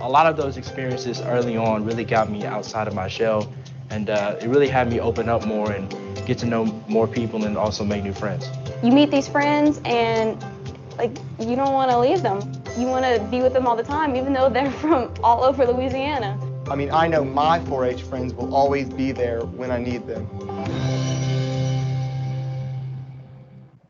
A lot of those experiences early on really got me outside of my shell, and it really had me open up more and get to know more people and also make new friends. You meet these friends and you don't want to leave them. You want to be with them all the time, even though they're from all over Louisiana. I mean, I know my 4-H friends will always be there when I need them.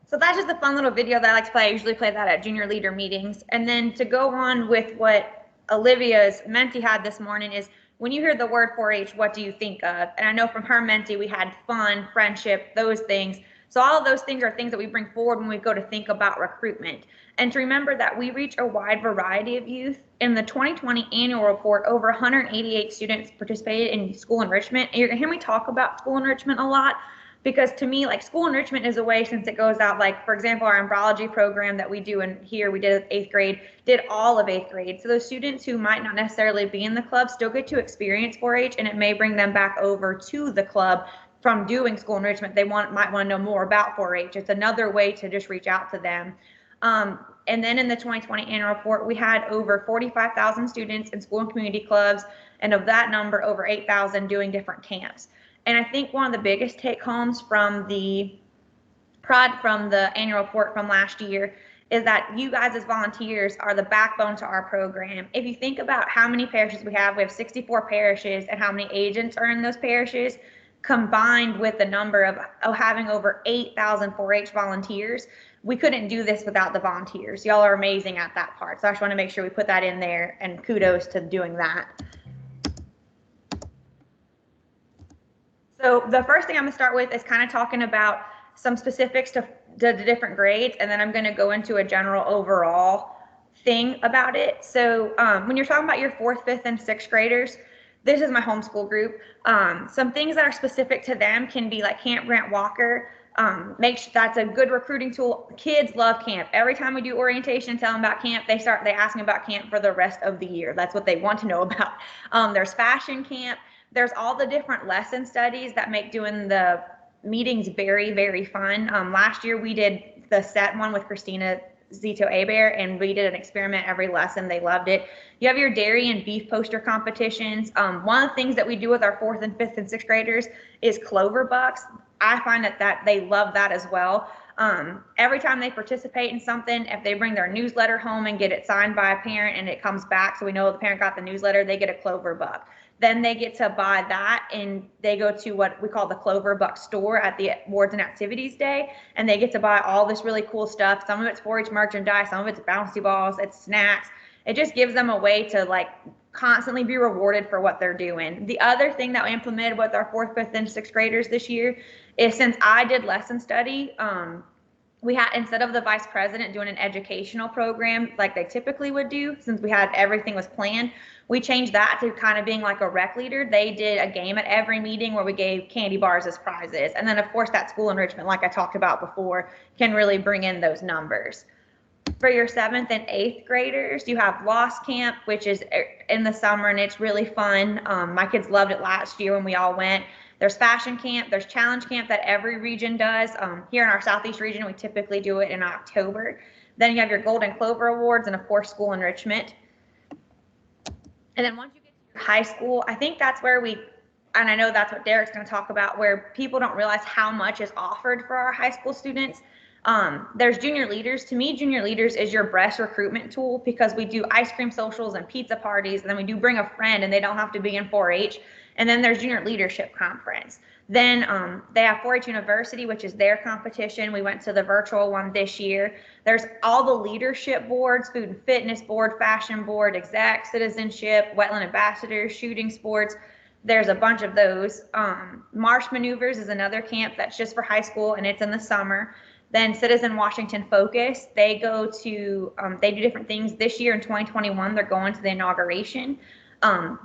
So that's just a fun little video that I like to play. I usually play that at junior leader meetings. And then to go on with what Olivia's mentee had this morning is, when you hear the word 4-H, what do you think of? And I know from her mentee, we had fun, friendship, those things. So all of those things are things that we bring forward when we go to think about recruitment. And to remember that we reach a wide variety of youth. In the 2020 annual report, over 188 students participated in school enrichment. And you're gonna hear me talk about school enrichment a lot, because to me, like, school enrichment is a way, since it goes out, like, for example, our embryology program that we do in here, we did 8th grade, did all of 8th grade. So those students who might not necessarily be in the club still get to experience 4-H, and it may bring them back over to the club from doing school enrichment. They might want to know more about 4-H. It's another way to just reach out to them. And then in the 2020 annual report, we had over 45,000 students in school and community clubs, and of that number, over 8,000 doing different camps. And I think one of the biggest take homes from the annual report from last year is that you guys as volunteers are the backbone to our program. If you think about how many parishes we have 64 parishes, and how many agents are in those parishes, combined with the number of having over 8,000 4-H volunteers, we couldn't do this without the volunteers. Y'all are amazing at that part. So I just want to make sure we put that in there, and kudos to doing that. So the first thing I'm going to start with is kind of talking about some specifics to the different grades, and then I'm going to go into a general overall thing about it. So when you're talking about your 4th, 5th, and 6th graders, this is my homeschool group. Some things that are specific to them can be like Camp Grant Walker. That's a good recruiting tool. Kids love camp. Every time we do orientation, tell them about camp, they ask me about camp for the rest of the year. That's what they want to know about. There's fashion camp. There's all the different lesson studies that make doing the meetings very, very fun. Last year we did the set one with Christina Zito Abear, and we did an experiment every lesson. They loved it. You have your dairy and beef poster competitions. One of the things that we do with our 4th and 5th and 6th graders is Clover bucks. I find that they love that as well. Every time they participate in something, if they bring their newsletter home and get it signed by a parent and it comes back, so we know the parent got the newsletter, they get a Clover buck. Then they get to buy that, and they go to what we call the Clover Buck store at the Awards and Activities Day, and they get to buy all this really cool stuff. Some of it's 4-H merchandise, some of it's bouncy balls, it's snacks. It just gives them a way to like constantly be rewarded for what they're doing. The other thing that we implemented with our 4th, 5th, and 6th graders this year is, since I did lesson study, we had, instead of the vice president doing an educational program like they typically would do, since we had everything was planned, we changed that to kind of being like a rec leader. They did a game at every meeting where we gave candy bars as prizes. And then of course that school enrichment, like I talked about before, can really bring in those numbers. For your 7th and 8th graders, you have Lost Camp, which is in the summer, and it's really fun. My kids loved it last year when we all went. There's Fashion Camp, there's Challenge Camp that every region does. Here in our Southeast region, we typically do it in October. Then you have your Golden Clover Awards, and of course, school enrichment. And then once you get to your high school, I think that's where and I know that's what Derek's going to talk about, where people don't realize how much is offered for our high school students. There's junior leaders. To me, junior leaders is your best recruitment tool, because we do ice cream socials and pizza parties, and then we do bring a friend and they don't have to be in 4-H. And then there's junior leadership conference. Then they have 4-H University, which is their competition. We went to the virtual one this year. There's all the leadership boards: food and fitness board, fashion board, exec, citizenship, wetland ambassadors, shooting sports. There's a bunch of those. Marsh Maneuvers is another camp that's just for high school, and it's in the summer. Then Citizen Washington Focus, they go to, they do different things. This year in 2021, they're going to the inauguration.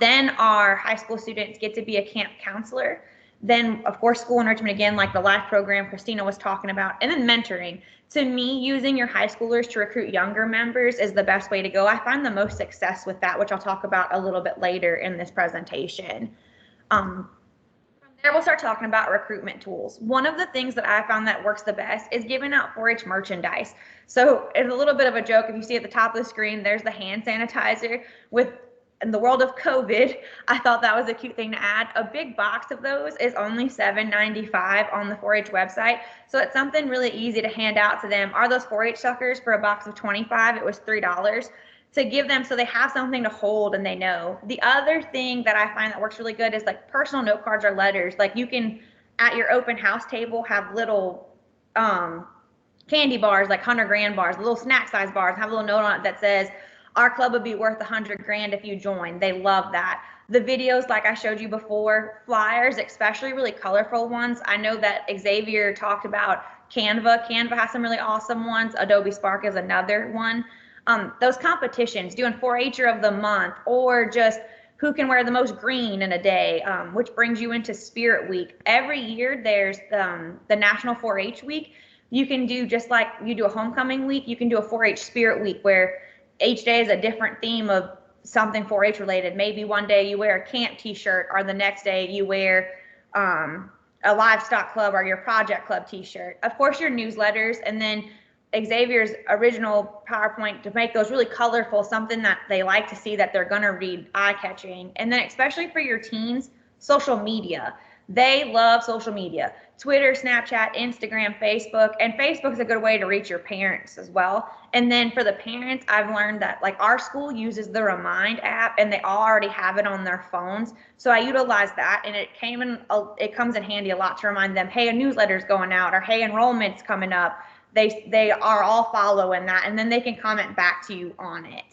Then our high school students get to be a camp counselor. Then, of course, school enrichment, again, like the life program Christina was talking about. And then mentoring. To me, using your high schoolers to recruit younger members is the best way to go. I find the most success with that, which I'll talk about a little bit later in this presentation. From there, we'll start talking about recruitment tools. One of the things that I found that works the best is giving out 4-H merchandise. So it's a little bit of a joke. If you see at the top of the screen, there's the hand sanitizer. In the world of COVID, I thought that was a cute thing to add. A big box of those is only $7.95 on the 4-H website. So it's something really easy to hand out to them. Are those 4-H suckers for a box of 25? It was $3 to give them, so they have something to hold and they know. The other thing that I find that works really good is like personal note cards or letters. Like you can, at your open house table, have little candy bars, like 100 grand bars, little snack size bars, have a little note on it that says, "Our club would be worth 100 grand if you join." They love that. The videos, like I showed you before, flyers, especially really colorful ones. I know that Xavier talked about Canva. Canva has some really awesome ones. Adobe Spark is another one. Those competitions, doing 4-H'er of the month, or just who can wear the most green in a day, which brings you into Spirit Week. Every year there's the National 4-H Week. You can do, just like you do a homecoming week, you can do a 4-H Spirit Week, where each day is a different theme of something 4-H related. Maybe one day you wear a camp t-shirt, or the next day you wear a livestock club or your project club t-shirt. Of course, your newsletters, and then Xavier's original PowerPoint to make those really colorful, something that they like to see, that they're going to read, eye-catching. And then especially for your teens, social media. They love social media, Twitter, Snapchat, Instagram, Facebook, and Facebook is a good way to reach your parents as well. And then for the parents, I've learned that like our school uses the Remind app and they all already have it on their phones. So I utilize that, and it comes in handy a lot to remind them, hey, a newsletter's going out, or hey, enrollment's coming up. They are all following that, and then they can comment back to you on it.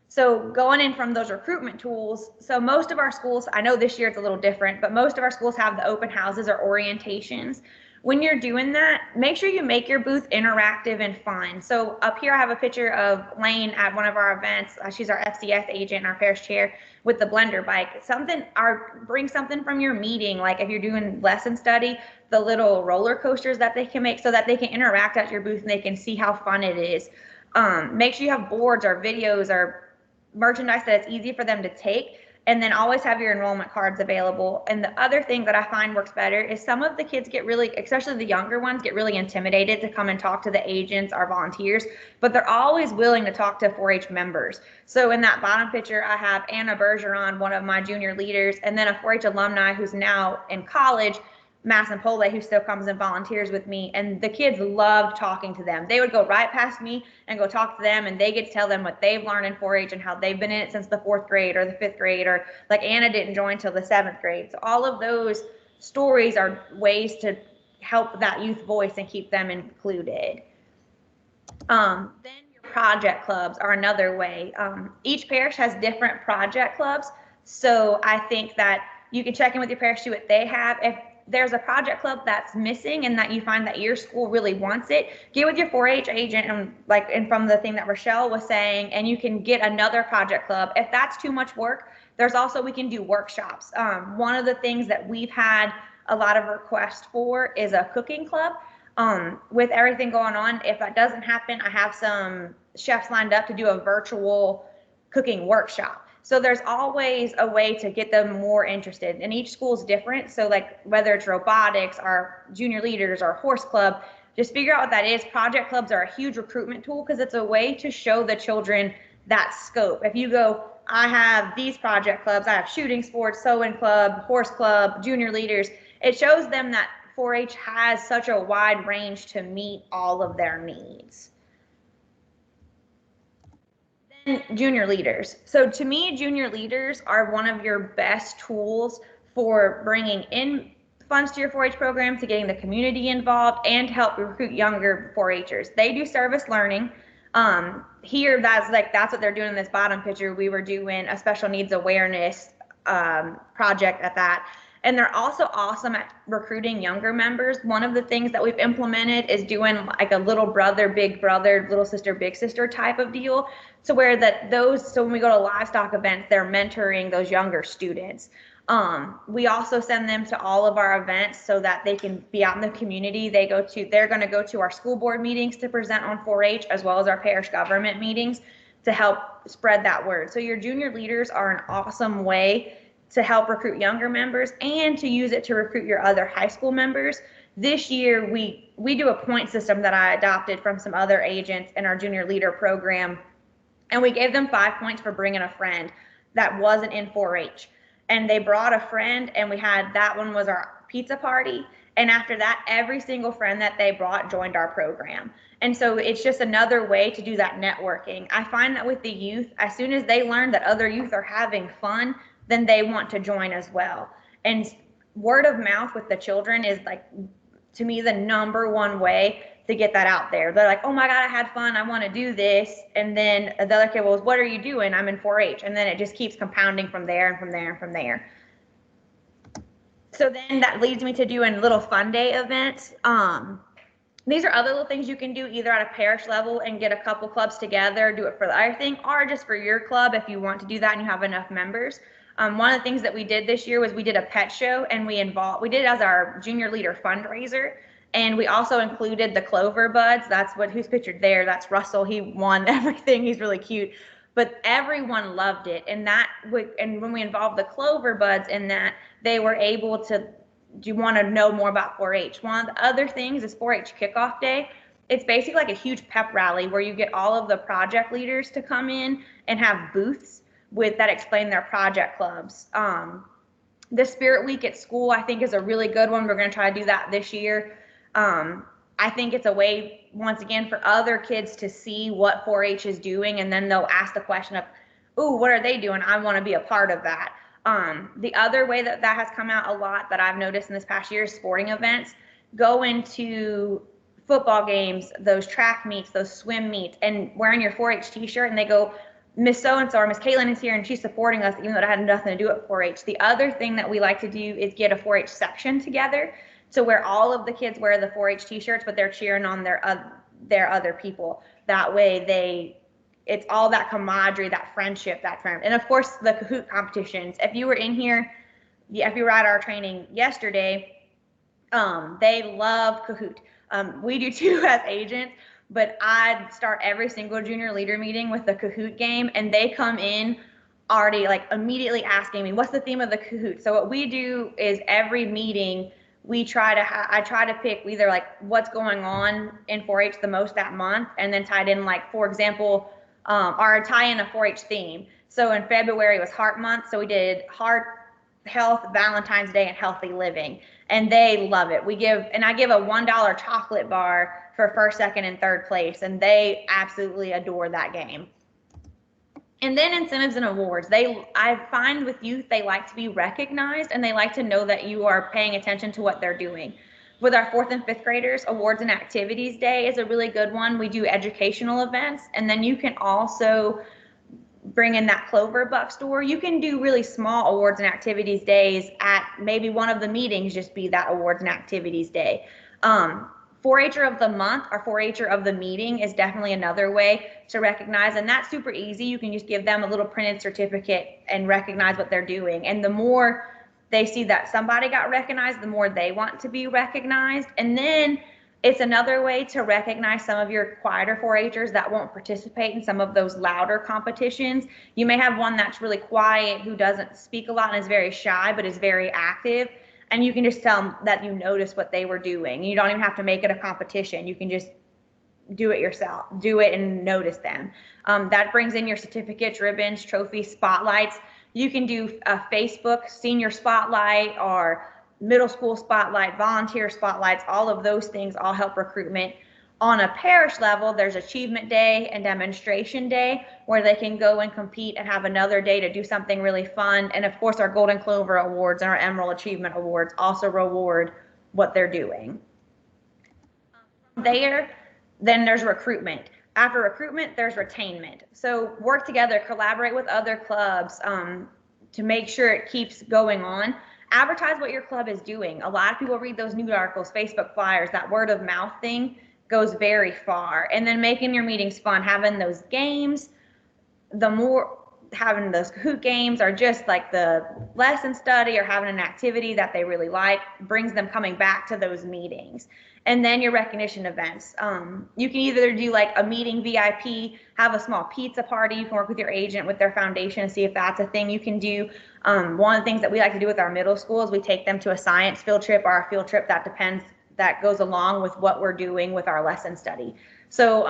So going in from those recruitment tools, so most of our schools, I know this year it's a little different, but most of our schools have the open houses or orientations. When you're doing that, make sure you make your booth interactive and fun. So up here I have a picture of Lane at one of our events. She's our FCS agent, our parish chair, with the blender bike. Bring something from your meeting, like if you're doing lesson study, the little roller coasters that they can make so that they can interact at your booth and they can see how fun it is. Make sure you have boards or videos or merchandise that it's easy for them to take, and then always have your enrollment cards available. And the other thing that I find works better is some of the kids get really, especially the younger ones, get really intimidated to come and talk to the agents or volunteers, but they're always willing to talk to 4-H members. So in that bottom picture, I have Anna Bergeron, one of my junior leaders, and then a 4-H alumni who's now in college, Mass and Pole, who still comes and volunteers with me, and the kids loved talking to them. They would go right past me and go talk to them, and they get to tell them what they've learned in 4-H and how they've been in it since the 4th grade or the 5th grade, or like Anna didn't join till the 7th grade. So all of those stories are ways to help that youth voice and keep them included. Then your project clubs are another way. Each parish has different project clubs, so I think that you can check in with your parish, see what they have. If there's a project club that's missing and that you find that your school really wants it, get with your 4-H agent and from the thing that Rochelle was saying, and you can get another project club. If that's too much work, we can do workshops. One of the things that we've had a lot of requests for is a cooking club. With everything going on, if that doesn't happen, I have some chefs lined up to do a virtual cooking workshop. So there's always a way to get them more interested, and each school is different. So like whether it's robotics or junior leaders or horse club, just figure out what that is. Project clubs are a huge recruitment tool because it's a way to show the children that scope. If you go, I have these project clubs, I have shooting sports, sewing club, horse club, junior leaders, it shows them that 4-H has such a wide range to meet all of their needs. Junior leaders. So to me, junior leaders are one of your best tools for bringing in funds to your 4-H program, to getting the community involved, and to help recruit younger 4-Hers. They do service learning. Here, that's what they're doing in this bottom picture. We were doing a special needs awareness project at that. And they're also awesome at recruiting younger members. One of the things that we've implemented is doing like a little brother, big brother, little sister, big sister type of deal. So where so when we go to livestock events, they're mentoring those younger students. We also send them to all of our events so that they can be out in the community. They're going to go to our school board meetings to present on 4-H, as well as our parish government meetings to help spread that word. So your junior leaders are an awesome way to help recruit younger members and to use it to recruit your other high school members. This year, we do a point system that I adopted from some other agents in our junior leader program. And we gave them 5 points for bringing a friend that wasn't in 4-H. And they brought a friend, and that one was our pizza party. And after that, every single friend that they brought joined our program. And so it's just another way to do that networking. I find that with the youth, as soon as they learn that other youth are having fun, then they want to join as well. And word of mouth with the children is like, to me, the #1 way to get that out there. They're like, oh my God, I had fun, I want to do this. And then the other kid was, what are you doing? I'm in 4-H. And then it just keeps compounding from there and from there and from there. So then that leads me to doing little fun day events. These are other little things you can do either at a parish level and get a couple clubs together, do it for the other thing, or just for your club if you want to do that and you have enough members. One of the things that we did this year was we did a pet show, and we did it as our junior leader fundraiser. And we also included the Clover buds. That's who's pictured there. That's Russell. He won everything. He's really cute. But everyone loved it. And when we involved the Clover buds in that, they were able to, do you want to know more about 4-H? One of the other things is 4-H kickoff day. It's basically like a huge pep rally where you get all of the project leaders to come in and have booths that explain their project clubs. The Spirit Week at school, I think, is a really good one. We're going to try to do that this year. I think it's a way, once again, for other kids to see what 4-H is doing, and then they'll ask the question of, ooh, what are they doing? I want to be a part of that. The other way that has come out a lot that I've noticed in this past year is sporting events. Go into football games, those track meets, those swim meets, and wearing your 4-H t-shirt, and they go, Miss So-and-so or Miss Caitlin is here and she's supporting us, even though it had nothing to do with 4-H. The other thing that we like to do is get a 4-H section together. So where all of the kids wear the 4-H t-shirts, but they're cheering on their other people. That way it's all that camaraderie, that friendship, that friend. And of course, the Kahoot competitions. If you were in here, if you were at our training yesterday, they love Kahoot. We do too as agents. But I'd start every single junior leader meeting with the Kahoot game, and they come in already like immediately asking me, what's the theme of the Kahoot? So what we do is every meeting I try to pick either like what's going on in 4-H the most that month, and then tied in, like, for example, or tie in a 4-H theme. So in February was Heart Month, so we did Heart, Health, Valentine's Day, and Healthy Living, and they love it. I give a $1 chocolate bar for first, second, and third place, and they absolutely adore that game. And then incentives and awards. I find with youth, they like to be recognized, and they like to know that you are paying attention to what they're doing. With our 4th and 5th graders, Awards and Activities Day is a really good one. We do educational events, and then you can also bring in that Clover buck store. You can do really small awards and activities days at maybe one of the meetings, just be that awards and activities day. 4-H'er of the month or 4-H'er of the meeting is definitely another way to recognize, and that's super easy. You can just give them a little printed certificate and recognize what they're doing. And the more they see that somebody got recognized, the more they want to be recognized. And then it's another way to recognize some of your quieter 4-H'ers that won't participate in some of those louder competitions. You may have one that's really quiet, who doesn't speak a lot and is very shy, but is very active. And you can just tell them that you notice what they were doing. You don't even have to make it a competition. You can just do it yourself. Do it and notice them. That brings in your certificates, ribbons, trophies, spotlights. You can do a Facebook senior spotlight or middle school spotlight, volunteer spotlights. All of those things all help recruitment. On a parish level, there's Achievement Day and Demonstration Day, where they can go and compete and have another day to do something really fun. And of course, our Golden Clover Awards and our Emerald Achievement Awards also reward what they're doing. Then there's recruitment. After recruitment, there's retainment. So work together, collaborate with other clubs to make sure it keeps going on. Advertise what your club is doing. A lot of people read those news articles, Facebook flyers, that word of mouth thing goes very far. And then making your meetings fun, having those games, having those Kahoot games, or just like the lesson study or having an activity that they really like, brings them coming back to those meetings. And then your recognition events. You can either do like a meeting VIP, have a small pizza party. You can work with your agent, with their foundation, and see if that's a thing you can do. One of the things that we like to do with our middle school is we take them to a science field trip, or a field trip that goes along with what we're doing with our lesson study. So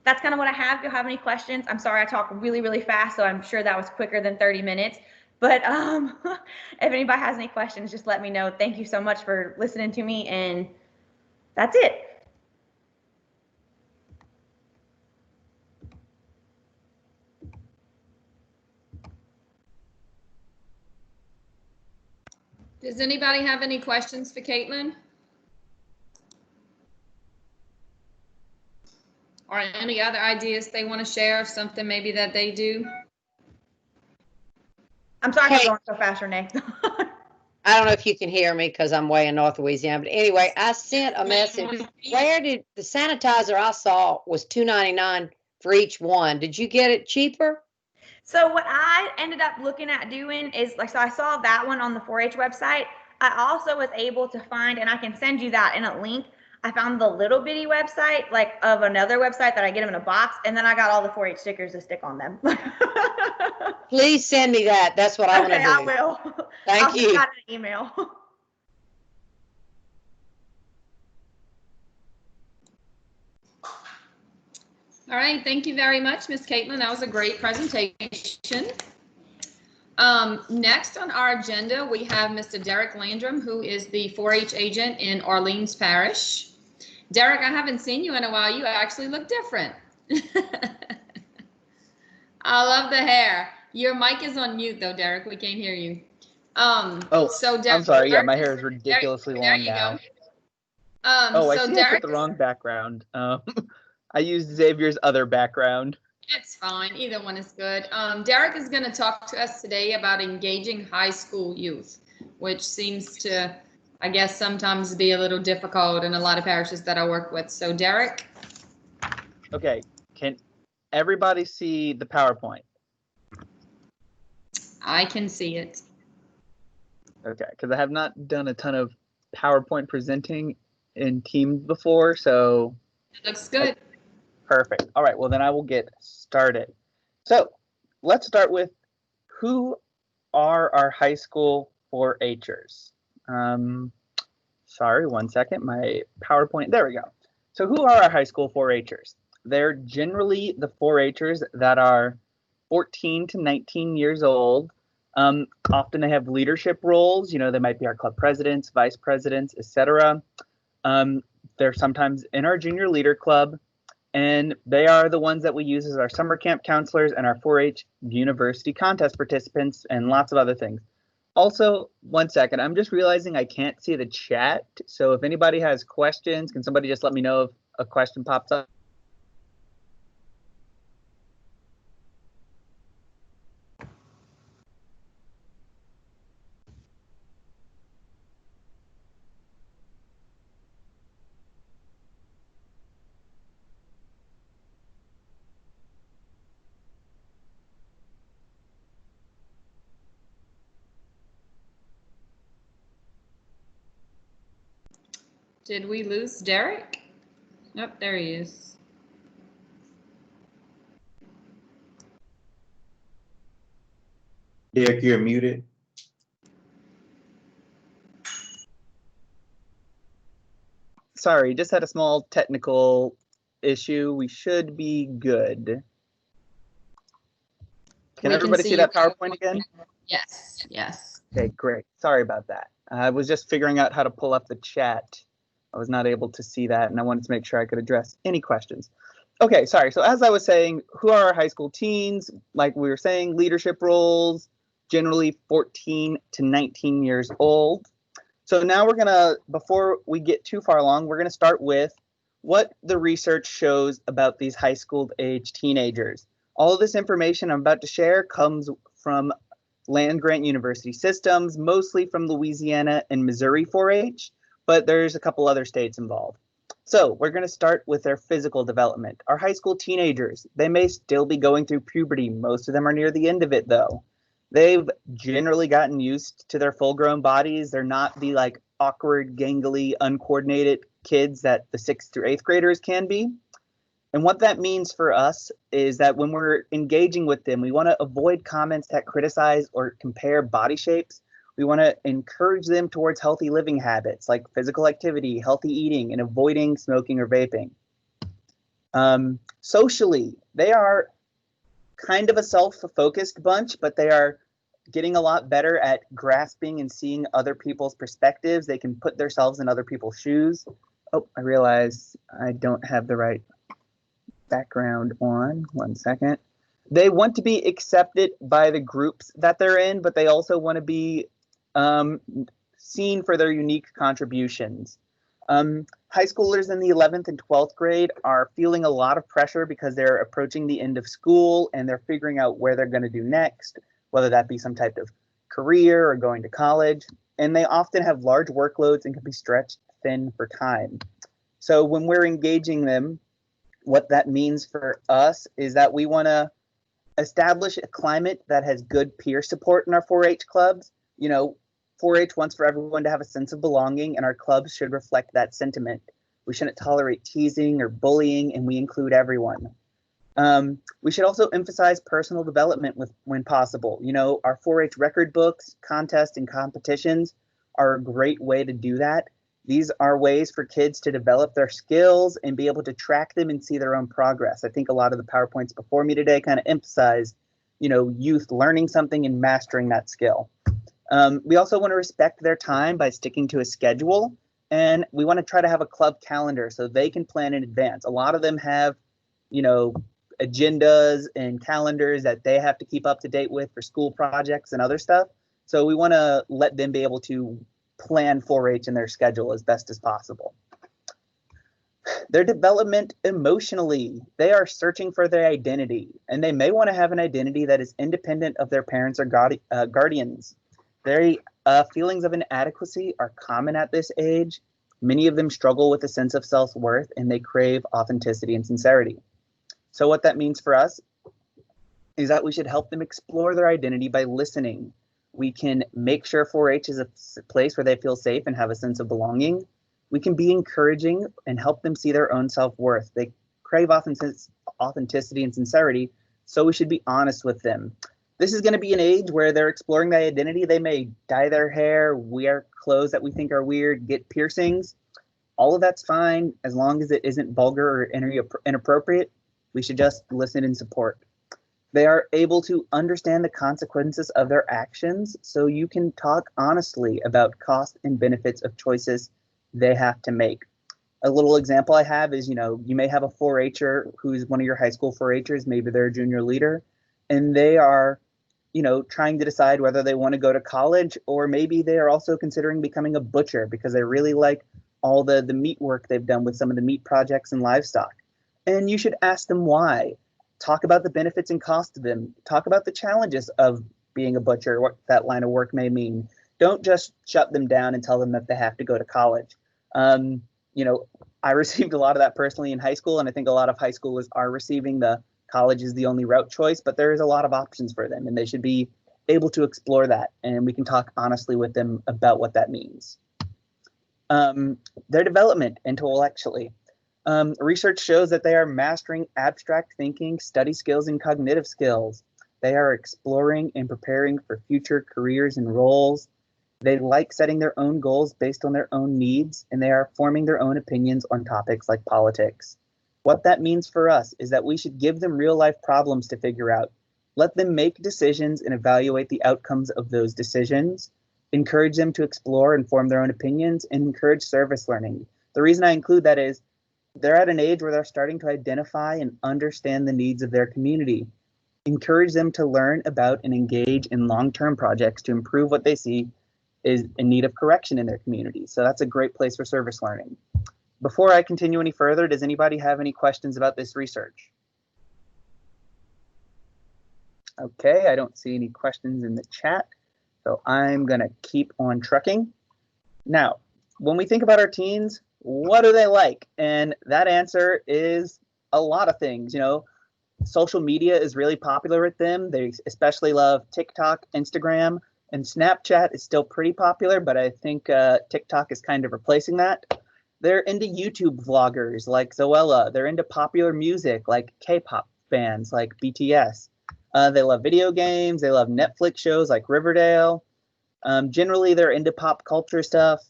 that's kind of what I have. If you have any questions, I'm sorry I talk really, really fast, so I'm sure that was quicker than 30 minutes. But if anybody has any questions, just let me know. Thank you so much for listening to me, and that's it. Does anybody have any questions for Caitlin? Or any other ideas they want to share, something maybe that they do? I'm sorry I'm going so fast, Renee. I don't know if you can hear me because I'm way in North Louisiana, but anyway, I sent a message. Where did the sanitizer I saw was $2.99 for each one? Did you get it cheaper? So what I ended up looking at doing is, like, so I saw that one on the 4-H website. I also was able to find, and I can send you that in a link, I found the little bitty website, like, of another website that I get them in a box, and then I got all the 4-H stickers to stick on them. Please send me that. That's what I want to do. I will. Thank you. I'll send an email. All right, thank you very much, Miss Caitlin. That was a great presentation. Next on our agenda, we have Mr. Derek Landrum, who is the 4-H agent in Orleans Parish. Derek, I haven't seen you in a while. You actually look different. I love the hair. Your mic is on mute though, Derek. We can't hear you. So Derek, I'm sorry. Yeah, my hair is ridiculously long now. Go. I so see Derek, I put the wrong background. I used Xavier's other background. it's fine. Either one is good. Derek is going to talk to us today about engaging high school youth, which seems to, I guess, sometimes be a little difficult in a lot of parishes that I work with. So Derek. Okay. Can everybody see the PowerPoint? I can see it. Okay, because I have not done a ton of PowerPoint presenting in Teams before, so. It looks good. Perfect. All right, well then I will get started. So let's start with who are our high school 4-Hers? Sorry, one second, my PowerPoint, there we go. So who are our high school 4-Hers? They're generally the 4-Hers that are 14 to 19 years old. Often they have leadership roles. You know, they might be our club presidents, vice presidents, etc. They're sometimes in our junior leader club, and they are the ones that we use as our summer camp counselors and our 4-H university contest participants and lots of other things. Also, one second, I'm just realizing I can't see the chat. So if anybody has questions, can somebody just let me know if a question pops up? Did we lose Derek? Nope, there he is. Derek, you're muted. Sorry, just had a small technical issue. We should be good. Can everybody see that PowerPoint again? Yes, yes. Okay, great. Sorry about that. I was just figuring out how to pull up the chat. I was not able to see that, and I wanted to make sure I could address any questions. Okay, sorry. So as I was saying, who are our high school teens? Like we were saying, leadership roles, generally 14 to 19 years old. So now we're gonna, before we get too far along, we're gonna start with what the research shows about these high school age teenagers. All of this information I'm about to share comes from land-grant university systems, mostly from Louisiana and Missouri 4-H, but there's a couple other states involved. So we're going to start with their physical development. Our high school teenagers, they may still be going through puberty. Most of them are near the end of it, though. They've generally gotten used to their full-grown bodies. They're not the like awkward, gangly, uncoordinated kids that the 6th through 8th graders can be. And what that means for us is that when we're engaging with them, we want to avoid comments that criticize or compare body shapes. We want to encourage them towards healthy living habits like physical activity, healthy eating, and avoiding smoking or vaping. Socially, they are kind of a self-focused bunch, but they are getting a lot better at grasping and seeing other people's perspectives. They can put themselves in other people's shoes. Oh, I realize I don't have the right background on. One second. They want to be accepted by the groups that they're in, but they also want to be seen for their unique contributions. High schoolers in the 11th and 12th grade are feeling a lot of pressure because they're approaching the end of school and they're figuring out where they're going to do next, whether that be some type of career or going to college. And they often have large workloads and can be stretched thin for time. So when we're engaging them, what that means for us is that we want to establish a climate that has good peer support in our 4-H clubs. You know, 4-H wants for everyone to have a sense of belonging, and our clubs should reflect that sentiment. We shouldn't tolerate teasing or bullying, and we include everyone. We should also emphasize personal development when possible. You know, our 4-H record books, contests, and competitions are a great way to do that. These are ways for kids to develop their skills and be able to track them and see their own progress. I think a lot of the PowerPoints before me today kind of emphasize youth learning something and mastering that skill. We also want to respect their time by sticking to a schedule, and we want to try to have a club calendar so they can plan in advance. A lot of them have, agendas and calendars that they have to keep up to date with for school projects and other stuff. So we want to let them be able to plan 4-H in their schedule as best as possible. Their development emotionally, they are searching for their identity, and they may want to have an identity that is independent of their parents or guardians. Their feelings of inadequacy are common at this age. Many of them struggle with a sense of self-worth, and they crave authenticity and sincerity. So what that means for us is that we should help them explore their identity by listening. We can make sure 4-H is a place where they feel safe and have a sense of belonging. We can be encouraging and help them see their own self-worth. They crave authenticity and sincerity, so we should be honest with them. This is going to be an age where they're exploring their identity. They may dye their hair, wear clothes that we think are weird, get piercings. All of that's fine as long as it isn't vulgar or inappropriate. We should just listen and support. They are able to understand the consequences of their actions, so you can talk honestly about cost and benefits of choices they have to make. A little example I have is, you may have a 4-H'er who's one of your high school 4-H'ers, maybe they're a junior leader, and they are, trying to decide whether they want to go to college, or maybe they are also considering becoming a butcher because they really like all the meat work they've done with some of the meat projects and livestock. And you should ask them why. Talk about the benefits and cost of them. Talk about the challenges of being a butcher, what that line of work may mean. Don't just shut them down and tell them that they have to go to college. I received a lot of that personally in high school, and I think a lot of high schoolers are receiving the college is the only route choice, but there is a lot of options for them, and they should be able to explore that, and we can talk honestly with them about what that means. Their development intellectually. Research shows that they are mastering abstract thinking, study skills, and cognitive skills. They are exploring and preparing for future careers and roles. They like setting their own goals based on their own needs, and they are forming their own opinions on topics like politics. What that means for us is that we should give them real-life problems to figure out. Let them make decisions and evaluate the outcomes of those decisions. Encourage them to explore and form their own opinions, and encourage service learning. The reason I include that is they're at an age where they're starting to identify and understand the needs of their community. Encourage them to learn about and engage in long-term projects to improve what they see is in need of correction in their community. So that's a great place for service learning. Before I continue any further, does anybody have any questions about this research? Okay, I don't see any questions in the chat, so I'm gonna keep on trucking. Now, when we think about our teens, what do they like? And that answer is a lot of things. Social media is really popular with them. They especially love TikTok, Instagram, and Snapchat is still pretty popular, but I think TikTok is kind of replacing that. They're into YouTube vloggers like Zoella. They're into popular music like K-pop bands like BTS. They love video games. They love Netflix shows like Riverdale. Generally, they're into pop culture stuff.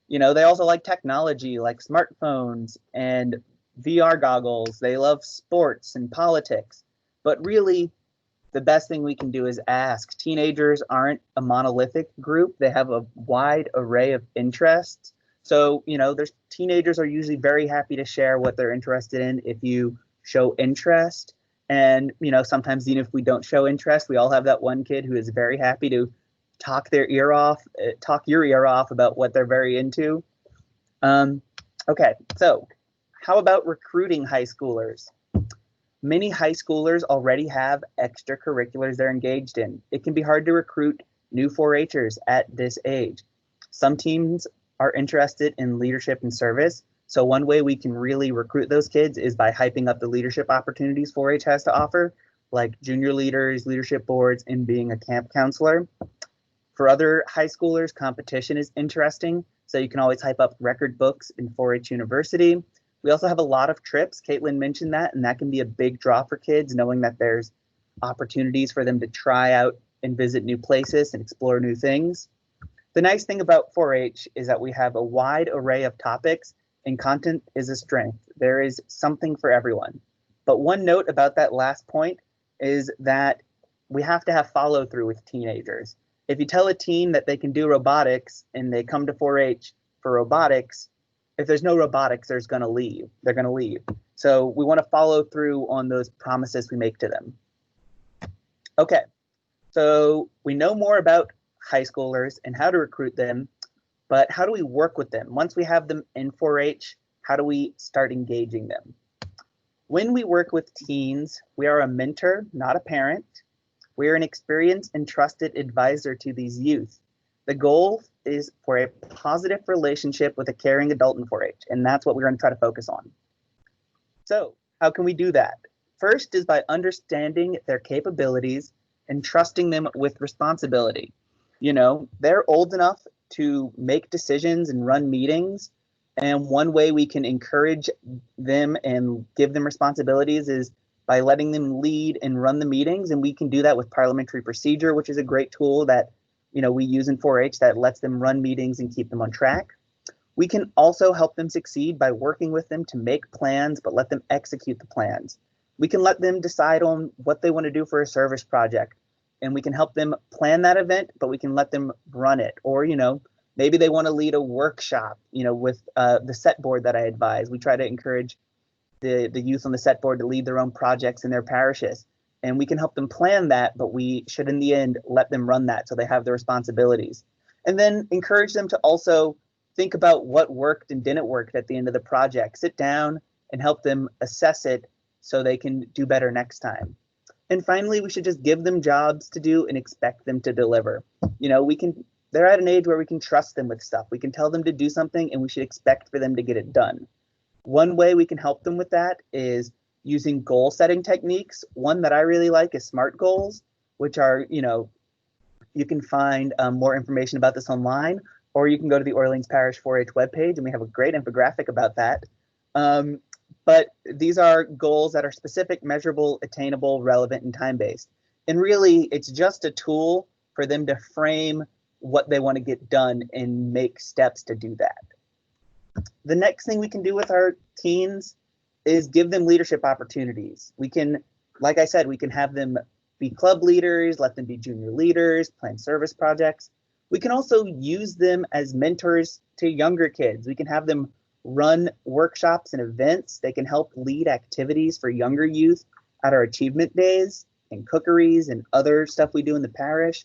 They also like technology like smartphones and VR goggles. They love sports and politics. But really, the best thing we can do is ask. Teenagers aren't a monolithic group. They have a wide array of interests. So, teenagers are usually very happy to share what they're interested in if you show interest. And, sometimes even if we don't show interest, we all have that one kid who is very happy to talk your ear off about what they're very into. Okay, so how about recruiting high schoolers? Many high schoolers already have extracurriculars they're engaged in. It can be hard to recruit new 4-H'ers at this age. Some teams are interested in leadership and service. So one way we can really recruit those kids is by hyping up the leadership opportunities 4-H has to offer, like junior leaders, leadership boards, and being a camp counselor. For other high schoolers, competition is interesting. So you can always hype up record books in 4-H University. We also have a lot of trips. Caitlin mentioned that, and that can be a big draw for kids, knowing that there's opportunities for them to try out and visit new places and explore new things. The nice thing about 4-H is that we have a wide array of topics, and content is a strength. There is something for everyone. But one note about that last point is that we have to have follow through with teenagers. If you tell a teen that they can do robotics and they come to 4-H for robotics, if there's no robotics, they're going to leave. So we want to follow through on those promises we make to them. Okay, so we know more about high schoolers and how to recruit them, but how do we work with them? Once we have them in 4-H, how do we start engaging them? When we work with teens, we are a mentor, not a parent. We are an experienced and trusted advisor to these youth. The goal is for a positive relationship with a caring adult in 4-H, and that's what we're going to try to focus on. So how can we do that? First is by understanding their capabilities and trusting them with responsibility. You know, they're old enough to make decisions and run meetings, and one way we can encourage them and give them responsibilities is by letting them lead and run the meetings, and we can do that with parliamentary procedure, which is a great tool that we use in 4-H that lets them run meetings and keep them on track. We can also help them succeed by working with them to make plans, but let them execute the plans. We can let them decide on what they want to do for a service project, and we can help them plan that event, but we can let them run it. Or, maybe they want to lead a workshop, with the set board that I advise. We try to encourage the youth on the set board to lead their own projects in their parishes. And we can help them plan that, but we should, in the end, let them run that so they have the responsibilities. And then encourage them to also think about what worked and didn't work at the end of the project. Sit down and help them assess it so they can do better next time. And finally, we should just give them jobs to do and expect them to deliver. They're at an age where we can trust them with stuff. We can tell them to do something and we should expect for them to get it done. One way we can help them with that is using goal setting techniques. One that I really like is SMART goals, which are, you can find more information about this online, or you can go to the Orleans Parish 4-H webpage, and we have a great infographic about that. But these are goals that are specific, measurable, attainable, relevant, and time-based. And really, it's just a tool for them to frame what they want to get done and make steps to do that. The next thing we can do with our teens is give them leadership opportunities. We can, like I said, we can have them be club leaders, let them be junior leaders, plan service projects. We can also use them as mentors to younger kids. We can have them run workshops and events. They can help lead activities for younger youth at our achievement days and cookeries and other stuff we do in the parish.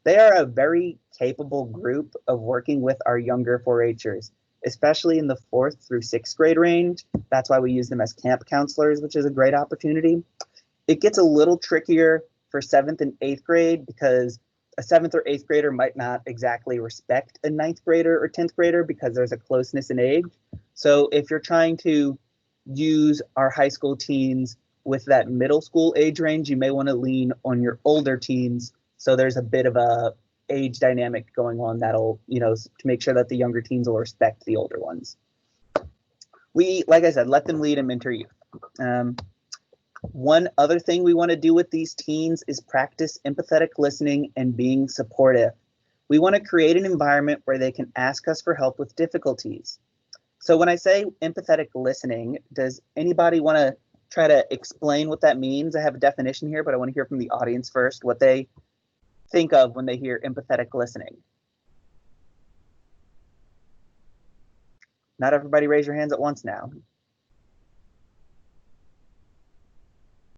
They are a very capable group of working with our younger 4-Hers, especially in the 4th through 6th grade range. That's why we use them as camp counselors, which is a great opportunity. It gets a little trickier for 7th and 8th grade because a 7th or 8th grader might not exactly respect a 9th grader or 10th grader because there's a closeness in age. So if you're trying to use our high school teens with that middle school age range, you may want to lean on your older teens. So there's a bit of a age dynamic going on that'll, to make sure that the younger teens will respect the older ones. We, like I said, let them lead and mentor youth. One other thing we want to do with these teens is practice empathetic listening and being supportive. We want to create an environment where they can ask us for help with difficulties. So when I say empathetic listening, does anybody want to try to explain what that means? I have a definition here, but I want to hear from the audience first, what they think of when they hear empathetic listening. Not everybody raise your hands at once now.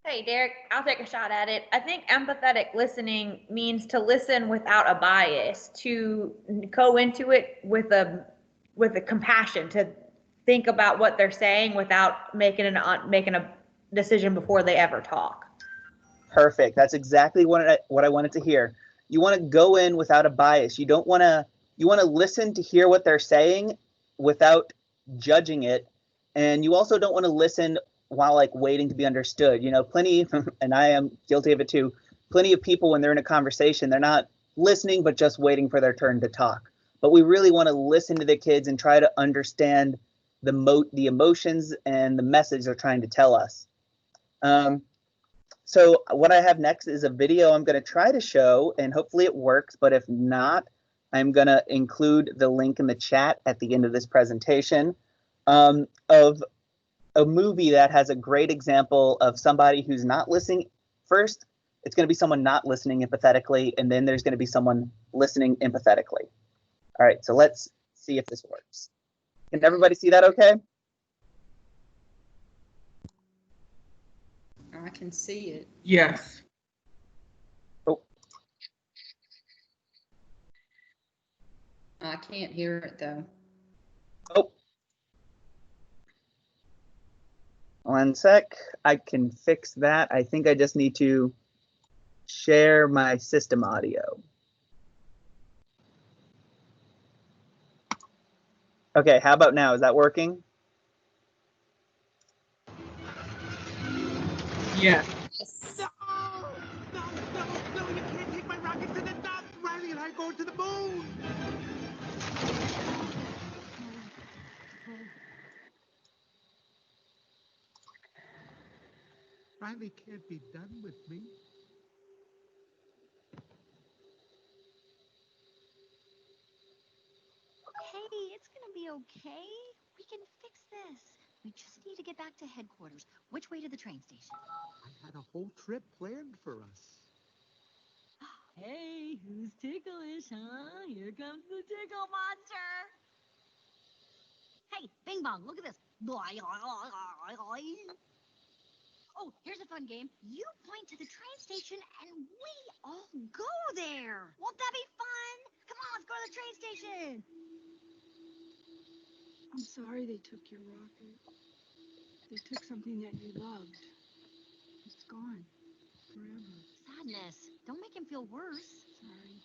Hey, Derek, I'll take a shot at it. I think empathetic listening means to listen without a bias, to go into it with a compassion, to think about what they're saying without making a decision before they ever talk. Perfect. That's exactly what I wanted to hear. You want to go in without a bias. You want to listen to hear what they're saying without judging it. And you also don't want to listen while waiting to be understood. Plenty, and I am guilty of it too, plenty of people when they're in a conversation, they're not listening, but just waiting for their turn to talk. But we really want to listen to the kids and try to understand the emotions and the message they're trying to tell us. So what I have next is a video I'm going to try to show, and hopefully it works, but if not, I'm going to include the link in the chat at the end of this presentation of a movie that has a great example of somebody who's not listening. First, it's going to be someone not listening empathetically, and then there's going to be someone listening empathetically. All right, so let's see if this works. Can everybody see that okay? I can see it. Yes. Oh. I can't hear it though. Oh. One sec. I can fix that. I think I just need to share my system audio. Okay, how about now? Is that working? Yes. No, you can't take my rocket to the top. Riley and I go to the moon. Riley can't be done with me. Hey, it's gonna be okay. We can fix this. We just need to get back to headquarters. Which way to the train station? I had a whole trip planned for us. Hey, who's ticklish, huh? Here comes the tickle monster. Hey, Bing Bong, look at this. Oh, here's a fun game. You point to the train station and we all go there. Won't that be fun? Come on, let's go to the train station. I'm sorry they took your rocket. They took something that you loved. It's gone. Forever. Sadness. Don't make him feel worse. Sorry.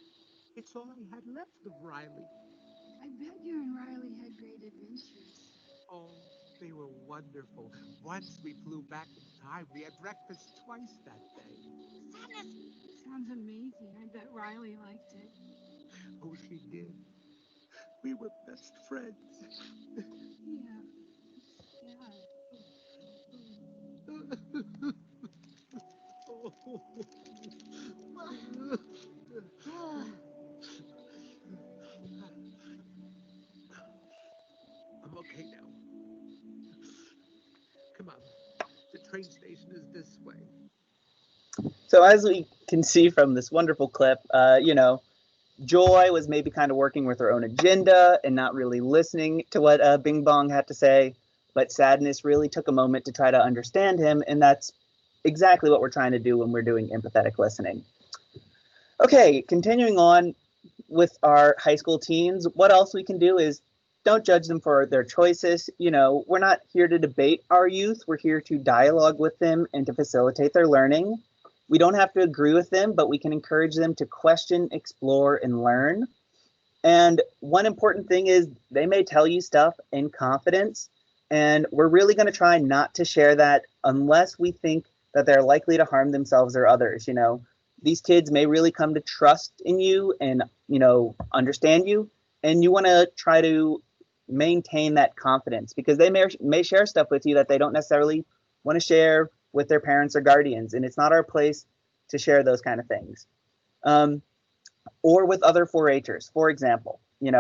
It's all I had left of Riley. I bet you and Riley had great adventures. Oh, they were wonderful. Once we flew back in time. We had breakfast twice that day. Sadness. Sounds amazing. I bet Riley liked it. Oh, she did. We were best friends. Yeah. I'm okay now. Come on. The train station is this way. So as we can see from this wonderful clip, Joy was maybe kind of working with her own agenda and not really listening to what Bing Bong had to say, but Sadness really took a moment to try to understand him, and that's exactly what we're trying to do when we're doing empathetic listening. Okay, continuing on with our high school teens, what else we can do is don't judge them for their choices. We're not here to debate our youth. We're here to dialogue with them and to facilitate their learning. We don't have to agree with them, but we can encourage them to question, explore, and learn. And one important thing is they may tell you stuff in confidence, and we're really going to try not to share that unless we think that they're likely to harm themselves or others. These kids may really come to trust in you and, understand you, and you want to try to maintain that confidence because they may share stuff with you that they don't necessarily want to share with their parents or guardians, and it's not our place to share those kind of things. Or with other 4-Hers. For example, you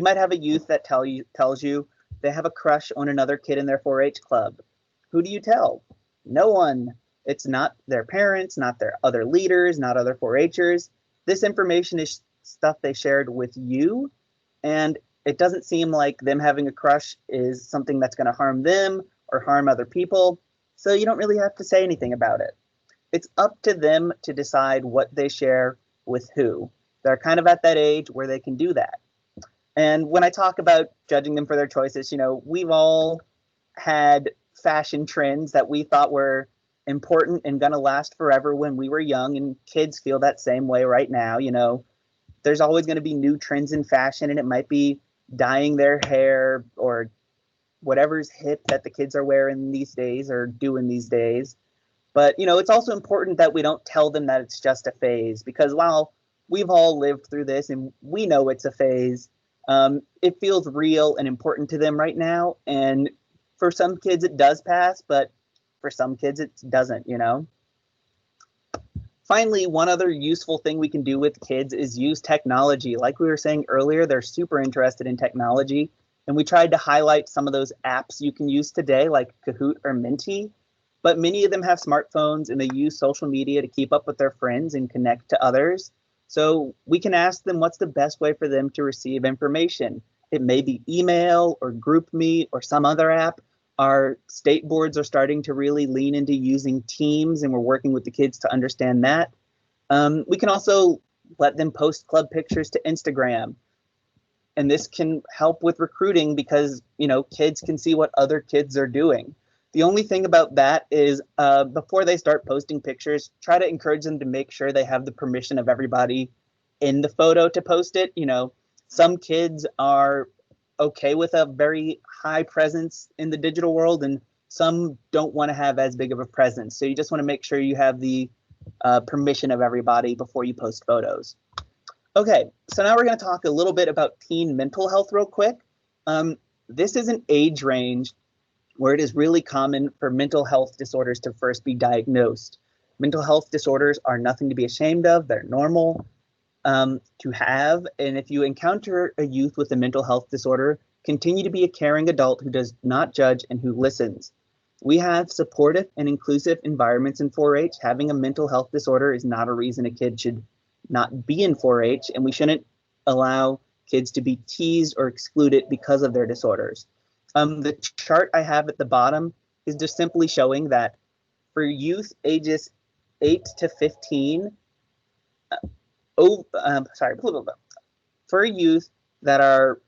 might have a youth that tells you they have a crush on another kid in their 4-H club. Who do you tell? No one. It's not their parents, not their other leaders, not other 4-Hers. This information is stuff they shared with you, and it doesn't seem like them having a crush is something that's going to harm them or harm other people. So you don't really have to say anything about it. It's up to them to decide what they share with who. They're kind of at that age where they can do that. And when I talk about judging them for their choices, we've all had fashion trends that we thought were important and going to last forever when we were young, and kids feel that same way right now. There's always going to be new trends in fashion, and it might be dyeing their hair or whatever's hip that the kids are wearing these days or doing these days. But, it's also important that we don't tell them that it's just a phase, because while we've all lived through this and we know it's a phase, it feels real and important to them right now. And for some kids, it does pass, but for some kids, it doesn't, Finally, one other useful thing we can do with kids is use technology. Like we were saying earlier, they're super interested in technology. And we tried to highlight some of those apps you can use today, like Kahoot or Minty. but many of them have smartphones and they use social media to keep up with their friends and connect to others. So we can ask them what's the best way for them to receive information. It may be email or GroupMe or some other app. Our state boards are starting to really lean into using Teams, and we're working with the kids to understand that. We can also let them post club pictures to Instagram. And this can help with recruiting because, kids can see what other kids are doing. The only thing about that is before they start posting pictures, try to encourage them to make sure they have the permission of everybody in the photo to post it. Some kids are okay with a very high presence in the digital world, and some don't want to have as big of a presence. So you just want to make sure you have the permission of everybody before you post photos. Okay, so now we're going to talk a little bit about teen mental health real quick. This is an age range where it is really common for mental health disorders to first be diagnosed. Mental health disorders are nothing to be ashamed of. They're normal to have. And if you encounter a youth with a mental health disorder, continue to be a caring adult who does not judge and who listens. We have supportive and inclusive environments in 4-H. Having a mental health disorder is not a reason a kid should not be in 4-H, and we shouldn't allow kids to be teased or excluded because of their disorders. The chart I have at the bottom is just simply showing that for youth ages 8 to 15, for youth that are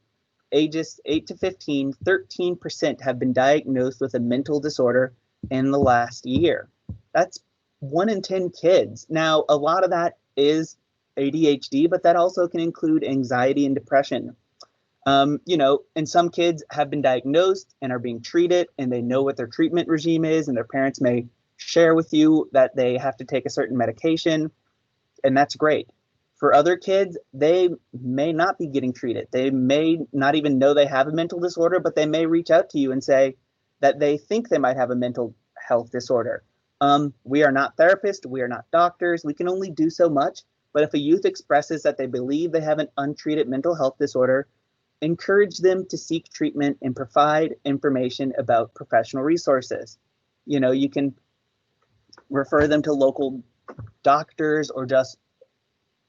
ages 8 to 15, 13% have been diagnosed with a mental disorder in the last year. That's 1 in 10 kids. Now, a lot of that is ADHD, but that also can include anxiety and depression. And some kids have been diagnosed and are being treated, and they know what their treatment regime is, and their parents may share with you that they have to take a certain medication, and that's great. For other kids, they may not be getting treated. They may not even know they have a mental disorder, but they may reach out to you and say that they think they might have a mental health disorder. We are not therapists. We are not doctors. We can only do so much. But if a youth expresses that they believe they have an untreated mental health disorder, encourage them to seek treatment and provide information about professional resources. You can refer them to local doctors or just,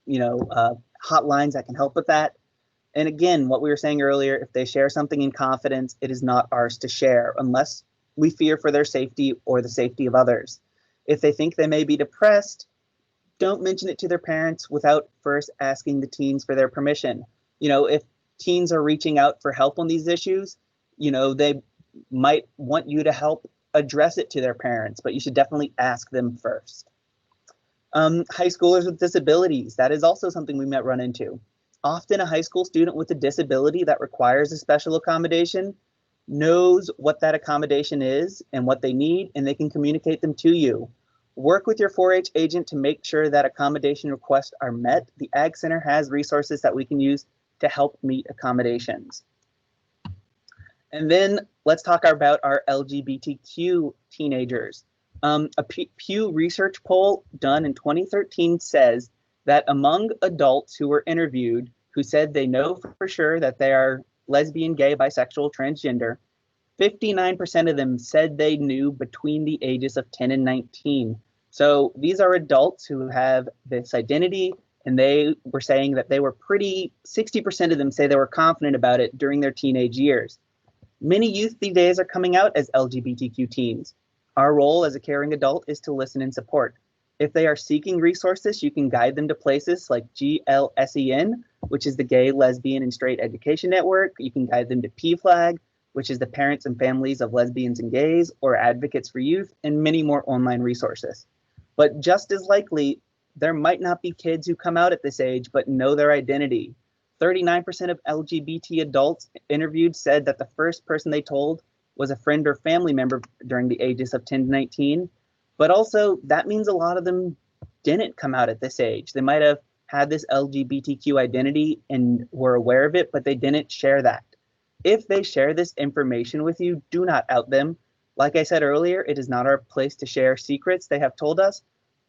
hotlines that can help with that. And again, what we were saying earlier, if they share something in confidence, it is not ours to share unless we fear for their safety or the safety of others. If they think they may be depressed, don't mention it to their parents without first asking the teens for their permission. If teens are reaching out for help on these issues, they might want you to help address it to their parents, but you should definitely ask them first. High schoolers with disabilities, that is also something we might run into. Often a high school student with a disability that requires a special accommodation knows what that accommodation is and what they need, and they can communicate them to you. Work with your 4-H agent to make sure that accommodation requests are met. The Ag Center has resources that we can use to help meet accommodations. And then let's talk about our LGBTQ teenagers. A Pew Research poll done in 2013 says that among adults who were interviewed who said they know for sure that they are lesbian, gay, bisexual, transgender, 59% of them said they knew between the ages of 10 and 19. So these are adults who have this identity, and they were saying that they were 60% of them say they were confident about it during their teenage years. Many youth these days are coming out as LGBTQ teens. Our role as a caring adult is to listen and support. If they are seeking resources, you can guide them to places like GLSEN, which is the Gay, Lesbian, and Straight Education Network. You can guide them to PFLAG, which is the Parents and Families of Lesbians and Gays, or Advocates for Youth, and many more online resources. But just as likely, there might not be kids who come out at this age but know their identity. 39% of LGBT adults interviewed said that the first person they told was a friend or family member during the ages of 10 to 19. But also, that means a lot of them didn't come out at this age. They might have had this LGBTQ identity and were aware of it, but they didn't share that. If they share this information with you, do not out them. Like I said earlier, it is not our place to share secrets they have told us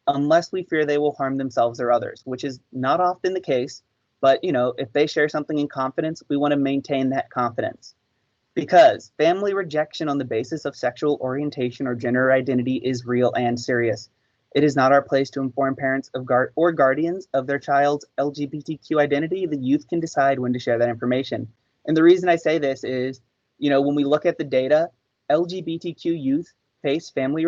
unless we fear they will harm themselves or others, which is not often the case. But, if they share something in confidence, we want to maintain that confidence. Because family rejection on the basis of sexual orientation or gender identity is real and serious. It is not our place to inform parents of or guardians of their child's LGBTQ identity. The youth can decide when to share that information. And the reason I say this is, when we look at the data, LGBTQ youth face family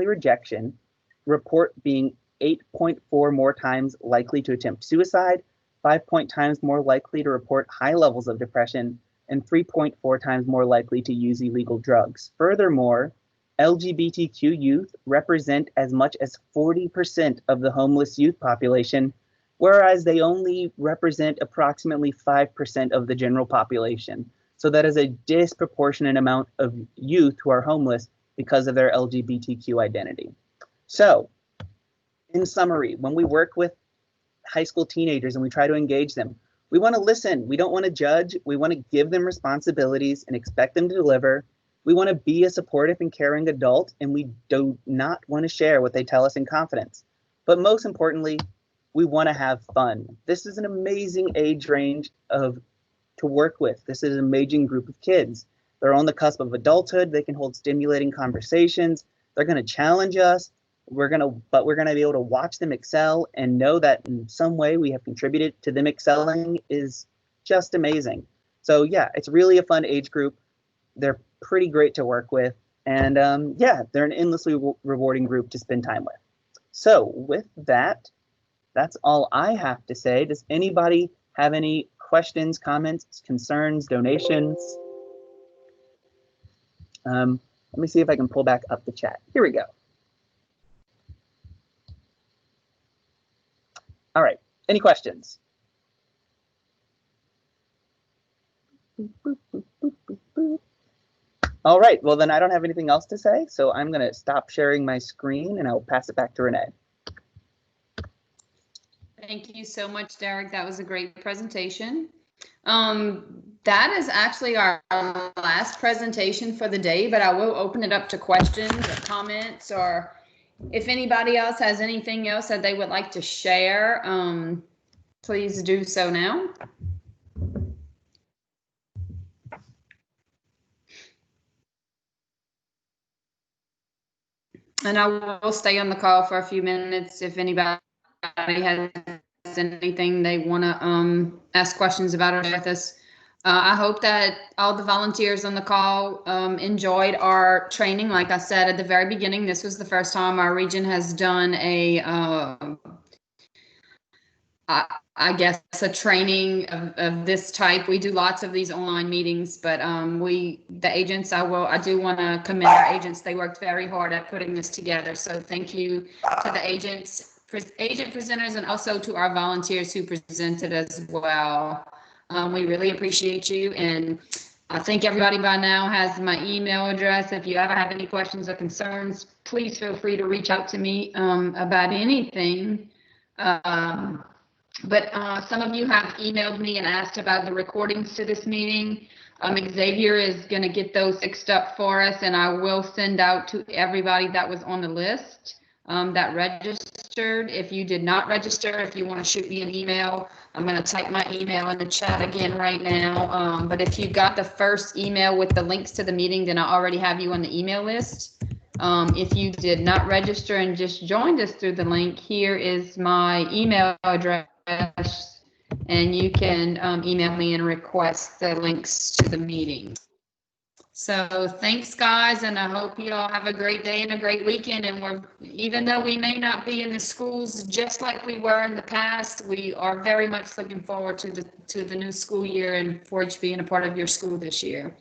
rejection report being 8.4 more times likely to attempt suicide, 5 times more likely to report high levels of depression, and 3.4 times more likely to use illegal drugs. Furthermore, LGBTQ youth represent as much as 40% of the homeless youth population, whereas they only represent approximately 5% of the general population. So that is a disproportionate amount of youth who are homeless because of their LGBTQ identity. So, in summary, when we work with high school teenagers and we try to engage them, we want to listen. We don't want to judge. We want to give them responsibilities and expect them to deliver. We want to be a supportive and caring adult, and we do not want to share what they tell us in confidence. But most importantly, we want to have fun. This is an amazing age range to work with. This is an amazing group of kids. They're on the cusp of adulthood. They can hold stimulating conversations. They're going to challenge us. But we're going to be able to watch them excel and know that in some way we have contributed to them excelling is just amazing. So yeah, it's really a fun age group. They're pretty great to work with. And yeah, they're an endlessly rewarding group to spend time with. So with that, that's all I have to say. Does anybody have any questions, comments, concerns, donations? Let me see if I can pull back up the chat. Here we go. All right, any questions? All right, well then I don't have anything else to say, so I'm gonna stop sharing my screen and I'll pass it back to Renee. Thank you so much, Derek. That was a great presentation. That is actually our last presentation for the day, but I will open it up to questions or comments, or if anybody else has anything else that they would like to share, please do so now. And I will stay on the call for a few minutes if anybody has anything they want to ask questions about or with us. I hope that all the volunteers on the call enjoyed our training. Like I said at the very beginning, this was the first time our region has done I guess a training of this type. We do lots of these online meetings, but the agents, I do want to commend our agents. They worked very hard at putting this together. So thank you to the agent presenters, and also to our volunteers who presented as well. We really appreciate you, and I think everybody by now has my email address. If you ever have any questions or concerns, please feel free to reach out to me about anything. But some of you have emailed me and asked about the recordings to this meeting. Xavier is going to get those fixed up for us, and I will send out to everybody that was on the list that registered. If you did not register, if you want to shoot me an email, I'm going to type my email in the chat again right now. But if you got the first email with the links to the meeting, then I already have you on the email list. If you did not register and just joined us through the link, here is my email address, and you can email me and request the links to the meeting. So thanks, guys, and I hope you all have a great day and a great weekend. And even though we may not be in the schools just like we were in the past, we are very much looking forward to the new school year and 4-H being a part of your school this year.